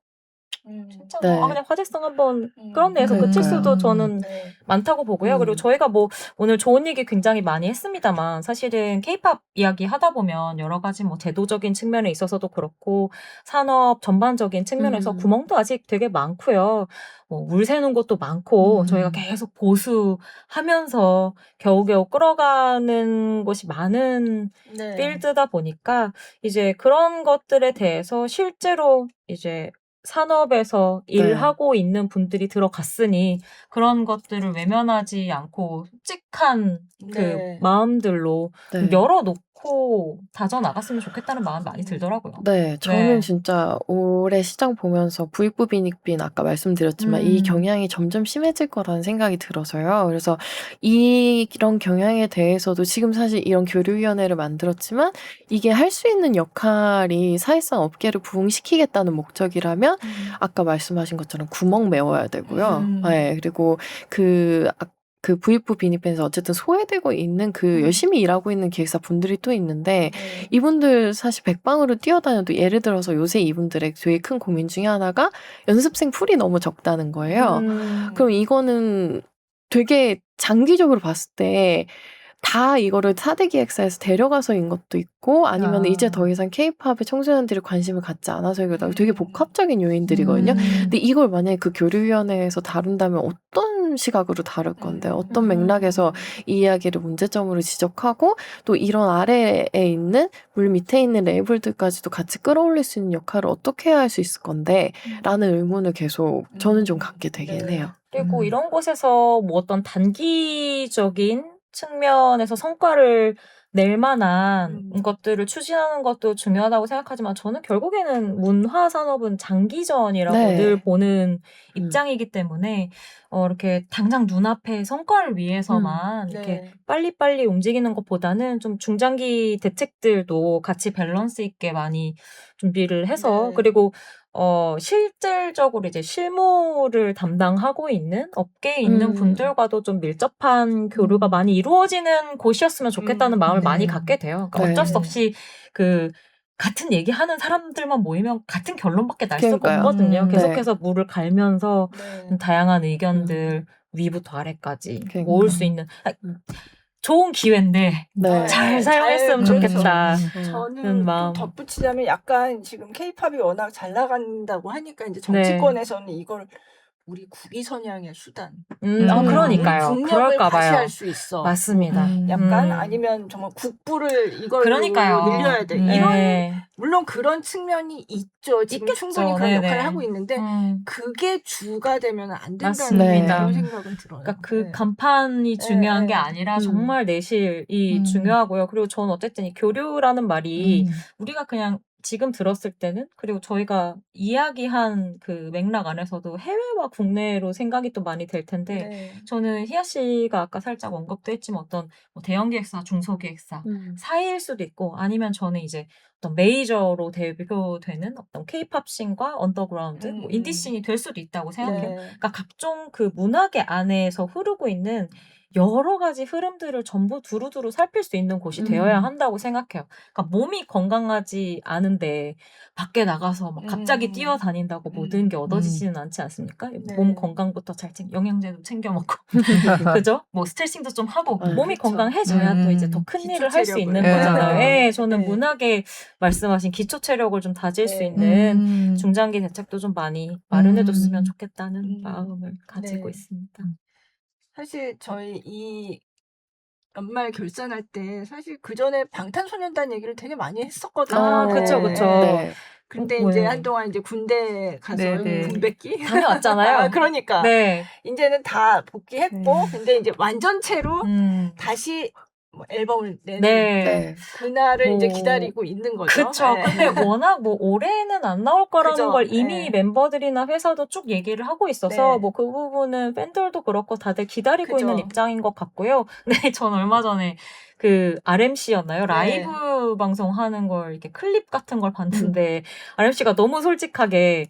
진짜 네. 그냥 화제성 한번 끌어내서 그칠 그러니까요. 수도 저는 많다고 보고요. 그리고 저희가 뭐 오늘 좋은 얘기 굉장히 많이 했습니다만 사실은 케이팝 이야기 하다 보면 여러 가지 뭐 제도적인 측면에 있어서도 그렇고 산업 전반적인 측면에서 구멍도 아직 되게 많고요. 뭐 물 새는 것도 많고 저희가 계속 보수하면서 겨우겨우 끌어가는 것이 많은 필드다 보니까 이제 그런 것들에 대해서 실제로 이제 산업에서 일하고 있는 분들이 들어갔으니 그런 것들을 외면하지 않고 솔직한 그 마음들로 좀 네. 열어놓고 다져나갔으면 좋겠다는 마음이 많이 들더라고요. 네, 저는 네. 진짜 올해 시장 보면서 부익부 빈익빈 아까 말씀드렸지만 이 경향이 점점 심해질 거라는 생각이 들어서요. 그래서 이런 경향에 대해서도 지금 사실 이런 교류위원회를 만들었지만 이게 할 수 있는 역할이 사실상 업계를 부흥시키겠다는 목적이라면 아까 말씀하신 것처럼 구멍 메워야 되고요. 네, 그리고 그 부익부 빈익빈에서 어쨌든 소외되고 있는 그 열심히 일하고 있는 기획사 분들이 또 있는데 이분들 사실 백방으로 뛰어다녀도 예를 들어서 요새 이분들의 되게 큰 고민 중에 하나가 연습생 풀이 너무 적다는 거예요. 그럼 이거는 되게 장기적으로 봤을 때 다 이거를 4대 기획사에서 데려가서인 것도 있고 아니면 이제 더 이상 케이팝에 청소년들이 관심을 갖지 않아서 이거 되게 복합적인 요인들이거든요. 근데 이걸 만약에 그 교류위원회에서 다룬다면 어떤 시각으로 다룰 건데 어떤 맥락에서 이 이야기를 문제점으로 지적하고 또 이런 아래에 있는 물 밑에 있는 레이블들까지도 같이 끌어올릴 수 있는 역할을 어떻게 해야 할 수 있을 건데 라는 의문을 계속 저는 좀 갖게 되긴 해요. 그리고 이런 곳에서 뭐 어떤 단기적인 측면에서 성과를 낼 만한 것들을 추진하는 것도 중요하다고 생각하지만 저는 결국에는 문화 산업은 장기전이라고 네. 늘 보는 입장이기 때문에 이렇게 당장 눈앞의 성과를 위해서만 이렇게 빨리빨리 움직이는 것보다는 좀 중장기 대책들도 같이 밸런스 있게 많이 준비를 해서 그리고 실질적으로 이제 실무를 담당하고 있는 업계에 있는 분들과도 좀 밀접한 교류가 많이 이루어지는 곳이었으면 좋겠다는 마음을 많이 갖게 돼요. 그러니까 어쩔 수 없이 그 같은 얘기하는 사람들만 모이면 같은 결론밖에 날 수가 그러니까요. 없거든요. 네. 계속해서 물을 갈면서 다양한 의견들 위부터 아래까지 모을 수 있는 좋은 기회인데 네. 잘 사용했으면 잘, 좋겠다. 저는 는 마음. 좀 덧붙이자면 약간 지금 케이팝이 워낙 잘 나간다고 하니까 이제 정치권에서는 이걸 우리 국위선양의 수단. 그러니까요. 국력을 그럴까 봐요. 과시할 수 있어. 맞습니다. 약간 아니면 정말 국부를 이걸로 그러니까요. 늘려야 돼. 이런 물론 그런 측면이 있죠. 지금 있겠죠. 충분히 그런 네네. 역할을 하고 있는데 그게 주가 되면 안 된다는 맞습니다. 그런 생각은 들어요. 그러니까 그 간판이 중요한 게 아니라 정말 내실이 중요하고요. 그리고 저는 어쨌든 이 교류라는 말이 우리가 그냥 지금 들었을 때는 그리고 저희가 이야기한 그 맥락 안에서도 해외와 국내로 생각이 또 많이 될 텐데 저는 희아 씨가 아까 살짝 언급도 했지만 어떤 뭐 대형 기획사, 중소 기획사 사이일 수도 있고 아니면 저는 이제 어떤 메이저로 대표되는 어떤 케이팝 씬과 언더그라운드, 뭐 인디 씬이 될 수도 있다고 생각해요. 그러니까 각종 그 문화계 안에서 흐르고 있는 여러 가지 흐름들을 전부 두루두루 살필 수 있는 곳이 되어야 한다고 생각해요. 그러니까 몸이 건강하지 않은데 밖에 나가서 막 갑자기 뛰어다닌다고 모든 게 얻어지지는 않지 않습니까? 네. 몸 건강부터 영양제도 챙겨 먹고 그죠? 뭐 스트레칭도 좀 하고 몸이 그쵸. 건강해져야 또 이제 더 큰 일을 할 수 있는 기초 체력을. 거잖아요. 네. 예, 저는 네. 문학에 말씀하신 기초 체력을 좀 다질 수 네. 있는 중장기 대책도 좀 많이 마련해줬으면 좋겠다는 음. 마음을 가지고 네. 있습니다. 사실 저희 이 연말 결산할 때 사실 그 전에 방탄소년단 얘기를 되게 많이 했었거든요. 아, 그쵸, 네. 그쵸. 네. 근데 어, 이제 왜? 한동안 이제 군대 가서 네네. 군백기 다녀왔잖아요. 그러니까 네. 이제는 다 복귀했고, 근데 이제 완전체로 다시 뭐 앨범을 내는 네. 네. 그날을 이제 뭐, 기다리고 있는 거죠. 그쵸. 네. 근데 워낙 뭐 올해는 안 나올 거라는 그죠. 걸 이미 네. 멤버들이나 회사도 쭉 얘기를 하고 있어서 네. 뭐 그 부분은 팬들도 그렇고 다들 기다리고 그죠. 있는 입장인 것 같고요. 네, 전 얼마 전에 그 RMC였나요? 네. 라이브 방송하는 걸 이렇게 클립 같은 걸 봤는데 RMC가 너무 솔직하게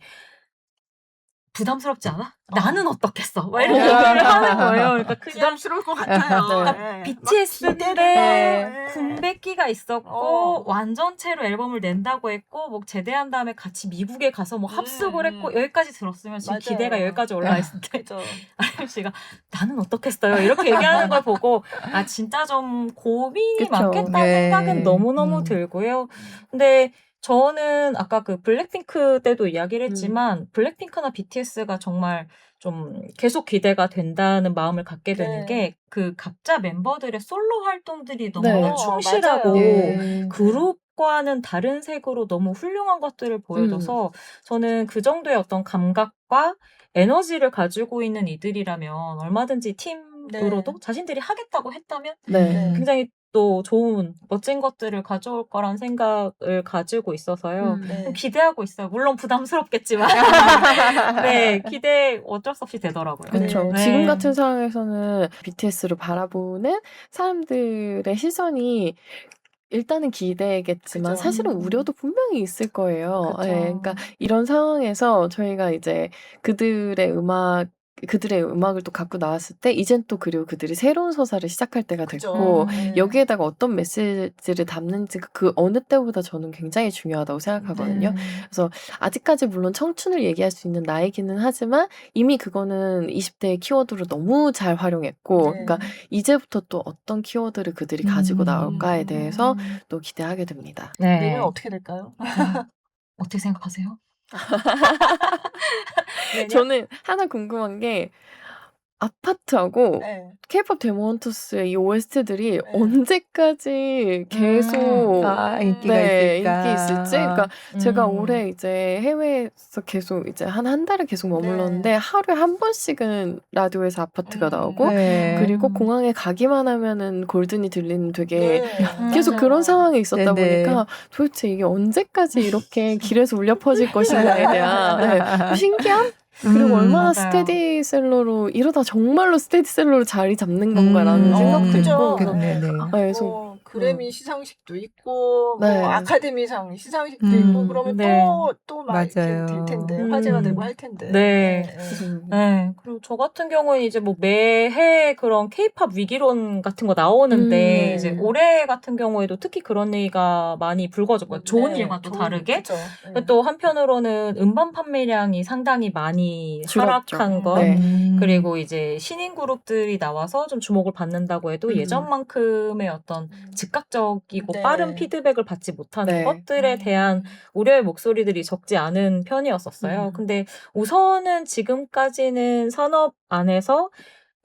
부담스럽지 않아? 나는 어떻겠어? 막 이렇게 얘기를 하는 거예요. 그러니까 그냥 부담스러울 것 같아요. 네. 네. BTS인데 네. 군백기가 있었고 완전체로 앨범을 낸다고 했고 뭐 제대한 다음에 같이 미국에 가서 뭐 합숙을 했고 여기까지 들었으면 지금 맞아요. 기대가 여기까지 올라와 있을 때 그죠. RMC가 나는 어떻겠어요? 이렇게 얘기하는 걸 보고 아 진짜 좀 고민이 그쵸. 많겠다는 네. 생각은 너무너무 들고요. 근데 저는 아까 그 블랙핑크 때도 이야기를 했지만 블랙핑크나 BTS가 정말 좀 계속 기대가 된다는 마음을 갖게 되는 네. 게 그 각자 멤버들의 솔로 활동들이 너무나 네. 충실하고 맞아요. 네. 그룹과는 다른 색으로 너무 훌륭한 것들을 보여줘서 저는 그 정도의 어떤 감각과 에너지를 가지고 있는 이들이라면 얼마든지 팀으로도 자신들이 하겠다고 했다면 네. 굉장히 또 좋은 멋진 것들을 가져올 거란 생각을 가지고 있어서요. 네. 좀 기대하고 있어요. 물론 부담스럽겠지만 네 기대 어쩔 수 없이 되더라고요. 그렇죠. 네. 지금 같은 상황에서는 BTS를 바라보는 사람들의 시선이 일단은 기대겠지만 그죠. 사실은 우려도 분명히 있을 거예요. 그쵸. 예, 그러니까 이런 상황에서 저희가 이제 그들의 음악을 또 갖고 나왔을 때 이젠 또 그리고 그들이 새로운 서사를 시작할 때가 그죠. 됐고 네. 여기에다가 어떤 메시지를 담는지 그 어느 때보다 저는 굉장히 중요하다고 생각하거든요. 네. 그래서 아직까지 물론 청춘을 얘기할 수 있는 나이기는 하지만 이미 그거는 20대의 키워드로 너무 잘 활용했고 네. 그러니까 이제부터 또 어떤 키워드를 그들이 가지고 나올까에 대해서 또 기대하게 됩니다. 네. 내년 어떻게 될까요? 어떻게 생각하세요? 내년? 저는 하나 궁금한 게 아파트하고 네. K-pop 데모헌터스의 이 OST들이 네. 언제까지 계속 인기가 네, 있을까? 인기 있을지. 그러니까 제가 올해 이제 해외에서 계속 이제 한 달을 계속 머물렀는데 하루에 한 번씩은 라디오에서 아파트가 나오고 네. 그리고 공항에 가기만 하면은 골든이 들리는 되게 네. 계속 맞아요. 그런 상황이 있었다 네네. 보니까 도대체 이게 언제까지 이렇게 길에서 울려 퍼질 것인가에 대한 네, 신기함? 그리고 얼마나 맞아요. 스테디셀러로 이러다 정말로 스테디셀러로 자리 잡는 건가라는 생각도 그죠. 있고 그, 네네. 네, 그래서 뭐 그래미 시상식도 있고 네. 뭐 아카데미상 시상식도 있고 그러면 네. 또 막 이렇게 맞아요. 될 텐데 화제가 되고 할 텐데. 네. 그래서 네. 그리고 저 같은 경우는 이제 뭐 매해 그런 케이팝 위기론 같은 거 나오는데 이제 올해 같은 경우에도 특히 그런 얘기가 많이 불거졌고요. 좋은 일과 또 다르게. 그죠. 또 한편으로는 음반 판매량이 상당히 많이 줄었죠. 하락한 것. 네. 그리고 이제 신인 그룹들이 나와서 좀 주목을 받는다고 해도 예전만큼의 어떤 즉각적이고 네. 빠른 피드백을 받지 못하는 네. 것들에 대한 우려의 목소리들이 적지 않은 편이었었어요. 근데 우선은 지금까지는 산업 안에서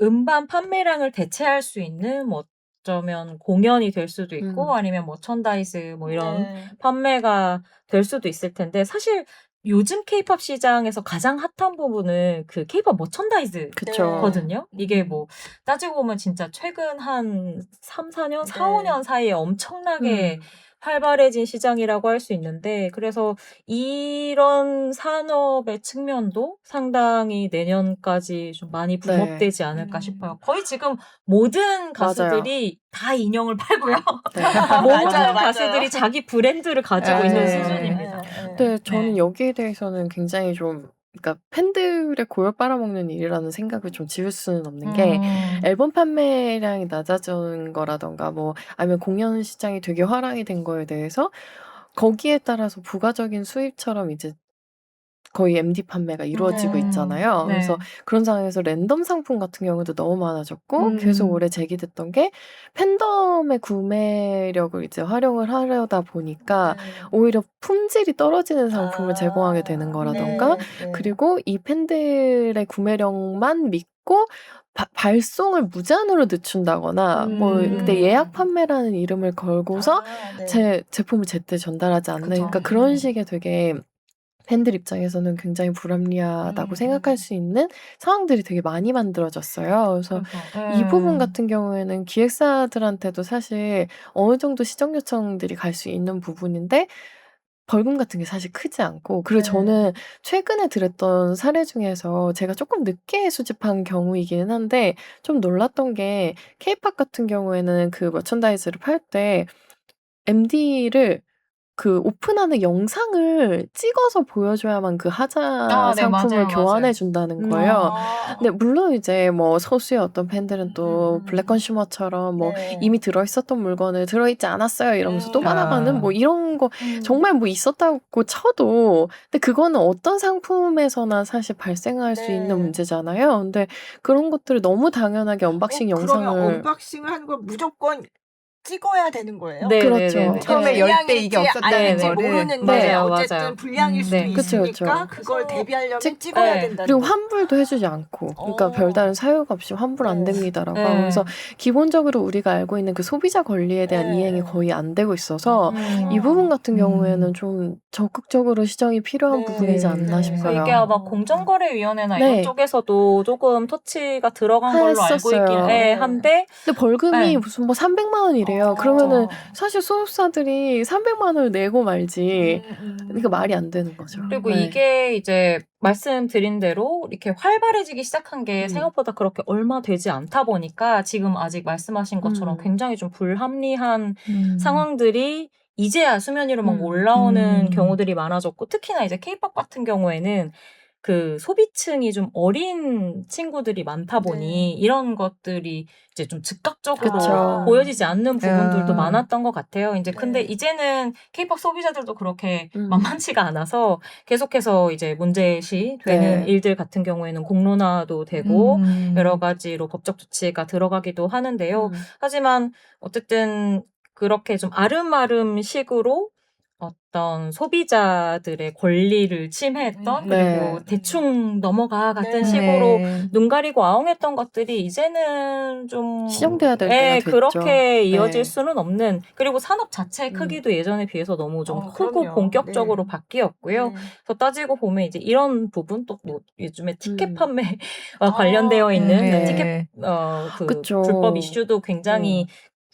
음반 판매량을 대체할 수 있는 뭐 어쩌면 공연이 될 수도 있고 아니면 머천다이즈 뭐 이런 판매가 될 수도 있을 텐데 사실 요즘 케이팝 시장에서 가장 핫한 부분은 그 케이팝 머천다이즈 그쵸. 거든요. 이게 뭐 따지고 보면 진짜 최근 한 3, 4년, 4, 5년 사이에 엄청나게 활발해진 시장이라고 할 수 있는데 그래서 이런 산업의 측면도 상당히 내년까지 좀 많이 붐업되지 않을까 싶어요. 거의 지금 모든 가수들이 다 인형을 팔고요. 네. 모든 맞아요. 가수들이 자기 브랜드를 가지고 있는 네. 수준입니다. 근데 저는 여기에 대해서는 굉장히 좀 그러니까 팬들의 골 빨아먹는 일이라는 생각을 좀 지울 수는 없는 게 음. 앨범 판매량이 낮아진 거라던가 뭐 아니면 공연 시장이 되게 화랑이 된 거에 대해서 거기에 따라서 부가적인 수입처럼 이제 거의 MD 판매가 이루어지고 있잖아요. 네. 그래서 그런 상황에서 랜덤 상품 같은 경우도 너무 많아졌고 계속 오래 제기됐던 게 팬덤의 구매력을 이제 활용을 하려다 보니까 오히려 품질이 떨어지는 상품을 제공하게 되는 거라던가 그리고 이 팬들의 구매력만 믿고 발송을 무제한으로 늦춘다거나 뭐 근데 예약 판매라는 이름을 걸고서 제 제품을 제때 전달하지 않는 그쵸. 그러니까 그런 식의 되게 팬들 입장에서는 굉장히 불합리하다고 생각할 수 있는 상황들이 되게 많이 만들어졌어요. 그래서 이 부분 같은 경우에는 기획사들한테도 사실 어느 정도 시정 요청들이 갈 수 있는 부분인데 벌금 같은 게 사실 크지 않고 그리고 저는 최근에 들었던 사례 중에서 제가 조금 늦게 수집한 경우이기는 한데 좀 놀랐던 게 케이팝 같은 경우에는 그 머천다이즈를 팔 때 MD를 그 오픈하는 영상을 찍어서 보여줘야만 그 하자 네, 상품을 맞아요, 교환해 맞아요. 준다는 거예요. 근데 물론 이제 뭐 소수의 어떤 팬들은 또 음. 블랙 컨슈머처럼 뭐 네. 이미 들어있었던 물건을 들어있지 않았어요 이러면서 또 받아가는 뭐 이런 거 음. 정말 뭐 있었다고 쳐도 근데 그거는 어떤 상품에서나 사실 발생할 수 있는 네. 문제잖아요. 근데 그런 것들을 너무 당연하게 언박싱 그러면 영상을 언박싱을 하는 걸 무조건 찍어야 되는 거예요? 네, 그렇죠. 네, 네. 처음에 네. 열 때 이게 불량일지 없었다는 아닌지 거를. 모르는데 맞아요, 어쨌든 맞아요. 불량일 수도 네. 그쵸, 있으니까 그쵸. 그걸 대비하려면 찍- 찍어야 네. 된다는 그리고 거죠. 환불도 해주지 않고 그러니까 별다른 사유가 없이 환불 안 네. 됩니다라고 네. 하고 그래서 기본적으로 우리가 알고 있는 그 소비자 권리에 대한 네. 이행이 거의 안 되고 있어서 음. 이 부분 같은 음. 경우에는 좀 적극적으로 시정이 필요한 네. 부분이지 않나 네. 싶어요. 이게 아마 공정거래위원회나 네. 이런 쪽에서도 조금 터치가 들어간 걸로 알고 있긴 했었어요. 한데 근데 벌금이 네. 무슨 뭐 300만 원이래요. 그러면은 사실 소속사들이 300만 원을 내고 말지. 그러니까 말이 안 되는 거죠. 그리고 네. 이게 이제 말씀드린 대로 이렇게 활발해지기 시작한 게 생각보다 그렇게 얼마 되지 않다 보니까 지금 아직 말씀하신 것처럼 굉장히 좀 불합리한 상황들이 이제야 수면 위로 막 올라오는 경우들이 많아졌고 특히나 이제 케이팝 같은 경우에는 그 소비층이 좀 어린 친구들이 많다 보니 이런 것들이 이제 좀 즉각적으로 그쵸. 보여지지 않는 부분들도 아. 많았던 것 같아요. 이제 근데 네. 이제는 케이팝 소비자들도 그렇게 만만치가 않아서 계속해서 이제 문제시 되는 네. 일들 같은 경우에는 공론화도 되고 여러 가지로 법적 조치가 들어가기도 하는데요. 하지만 어쨌든 그렇게 좀 아름아름식으로 어떤 소비자들의 권리를 침해했던 네. 그리고 대충 넘어가 같은 네. 식으로 눈 가리고 아웅했던 것들이 이제는 좀 시정돼야 될 때가 됐죠. 그렇게 이어질 네. 수는 없는 그리고 산업 자체의 크기도 예전에 비해서 너무 좀 크고 그럼요. 본격적으로 네. 바뀌었고요. 그래서 따지고 보면 이제 이런 부분 또 뭐 요즘에 티켓 판매와 아, 관련되어 있는 네. 티켓 그 그쵸. 불법 이슈도 굉장히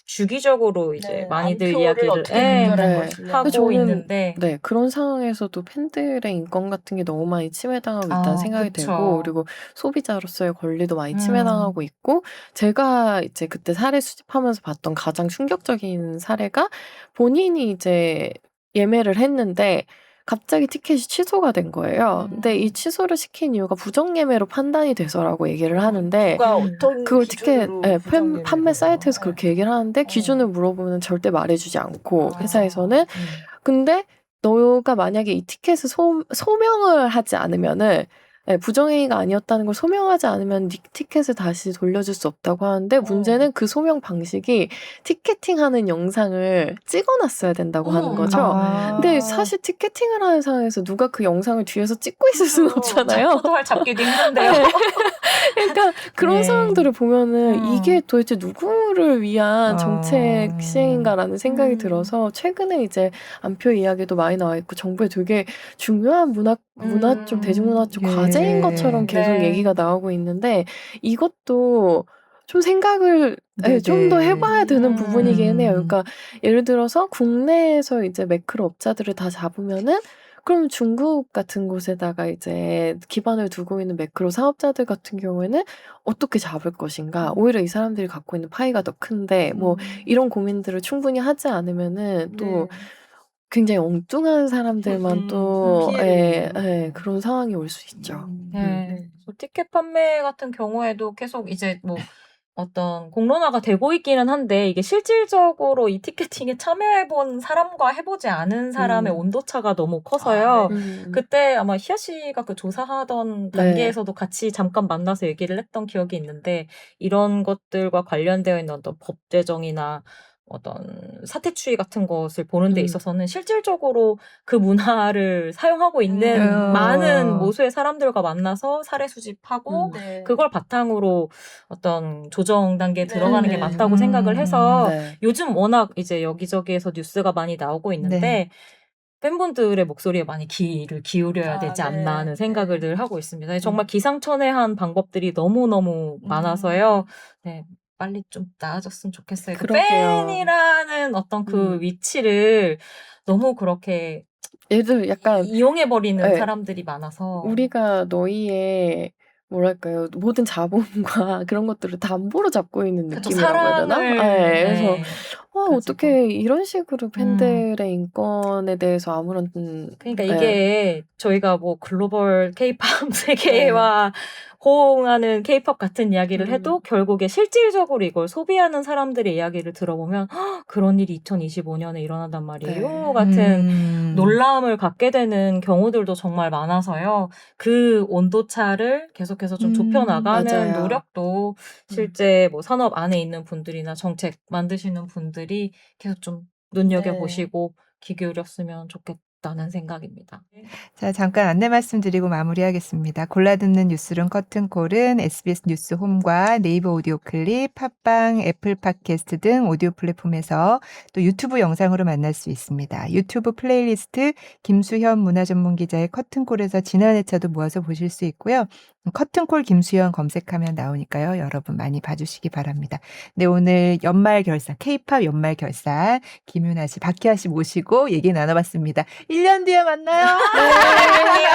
주기적으로 이제 많이들 안표를 이야기를 어떻게 분별할 네. 것이냐. 하고 저는 있는데 네 그런 상황에서도 팬들의 인권 같은 게 너무 많이 침해당하고 있다는 생각이 그쵸. 들고 그리고 소비자로서의 권리도 많이 침해당하고 있고 제가 이제 그때 사례 수집하면서 봤던 가장 충격적인 사례가 본인이 이제 예매를 했는데 갑자기 티켓이 취소가 된 거예요. 근데 이 취소를 시킨 이유가 부정 예매로 판단이 돼서라고 얘기를 하는데 누가 어떤 그걸 티켓 기준으로 예, 부정 예매를 판매 해요? 사이트에서 그렇게 얘기를 하는데 기준을 물어보면 절대 말해주지 않고 회사에서는 근데 너가 만약에 이 티켓을 소명을 하지 않으면은 예, 부정행위가 아니었다는 걸 소명하지 않으면 네 티켓을 다시 돌려줄 수 없다고 하는데 문제는 그 소명 방식이 티켓팅하는 영상을 찍어놨어야 된다고 하는 거죠. 근데 사실 티켓팅을 하는 상황에서 누가 그 영상을 뒤에서 찍고 있을 수는 없잖아요. 표도할 잡기도 힘든데요. 네. 그러니까 그런 네. 상황들을 보면은 이게 도대체 누구를 위한 정책 어. 시행인가라는 생각이 들어서 최근에 이제 안표 이야기도 많이 나와 있고 정부에 되게 중요한 문화 쪽 대중문화 쪽 예. 과제인 것처럼 계속 네. 얘기가 나오고 있는데 이것도 좀 생각을 좀 더 해봐야 되는 부분이긴 해요. 그러니까 예를 들어서 국내에서 이제 매크로 업자들을 다 잡으면은 그럼 중국 같은 곳에다가 이제 기반을 두고 있는 매크로 사업자들 같은 경우에는 어떻게 잡을 것인가? 오히려 이 사람들이 갖고 있는 파이가 더 큰데 뭐 이런 고민들을 충분히 하지 않으면은 또 굉장히 엉뚱한 사람들만 또 피해를 그런 상황이 올 수 있죠. 네. 티켓 판매 같은 경우에도 계속 이제 뭐 어떤 공론화가 되고 있기는 한데 이게 실질적으로 이 티켓팅에 참여해본 사람과 해보지 않은 사람의 온도차가 너무 커서요. 네. 그때 아마 희아 씨가 그 조사하던 네. 단계에서도 같이 잠깐 만나서 얘기를 했던 기억이 있는데 이런 것들과 관련되어 있는 어떤 법 제정이나 어떤 사태 추이 같은 것을 보는 데 있어서는 실질적으로 그 문화를 사용하고 있는 많은 모수의 사람들과 만나서 사례 수집하고 네. 그걸 바탕으로 어떤 조정 단계에 들어가는 게 네. 맞다고 생각을 해서 네. 요즘 워낙 이제 여기저기에서 뉴스가 많이 나오고 있는데 네. 팬분들의 목소리에 많이 귀를 기울여야 되지 네. 않나 하는 생각을 네. 늘 하고 있습니다. 정말 기상천외한 방법들이 너무너무 많아서요. 네. 빨리 좀 나아졌으면 좋겠어요. 그 그러게요. 팬이라는 어떤 그 위치를 너무 그렇게 얘들 약간 이용해버리는 네. 사람들이 많아서 우리가 너희의 뭐랄까요 모든 자본과 그런 것들을 담보로 잡고 있는 그쵸, 느낌이라고 해야 되나? 사랑을 그래서 네, 가지고. 어떻게 이런 식으로 팬들의 인권에 대해서 아무런 그러니까 이게 저희가 뭐 글로벌 케이팝 세계와 호응하는 케이팝 같은 이야기를 해도 결국에 실질적으로 이걸 소비하는 사람들의 이야기를 들어보면 그런 일이 2025년에 일어난단 말이에요. 같은 놀라움을 갖게 되는 경우들도 정말 많아서요. 그 온도차를 계속해서 좀 좁혀나가는 맞아요. 노력도 실제 뭐 산업 안에 있는 분들이나 정책 만드시는 분들이 계속 좀 눈여겨보시고 귀 기울였으면 좋겠다는 생각입니다. 자, 잠깐 안내 말씀드리고 마무리하겠습니다. 골라듣는 뉴스룸 커튼콜은 SBS 뉴스 홈과 네이버 오디오 클립, 팟빵, 애플 팟캐스트 등 오디오 플랫폼에서 또 유튜브 영상으로 만날 수 있습니다. 유튜브 플레이리스트 김수현 문화전문기자의 커튼콜에서 지난 회차도 모아서 보실 수 있고요. 커튼콜 김수현 검색하면 나오니까요. 여러분 많이 봐주시기 바랍니다. 네, 오늘 연말 결산, K-팝 연말 결산 김윤아 씨, 박희아 씨 모시고 얘기 나눠봤습니다. 1년 뒤에 만나요. 네.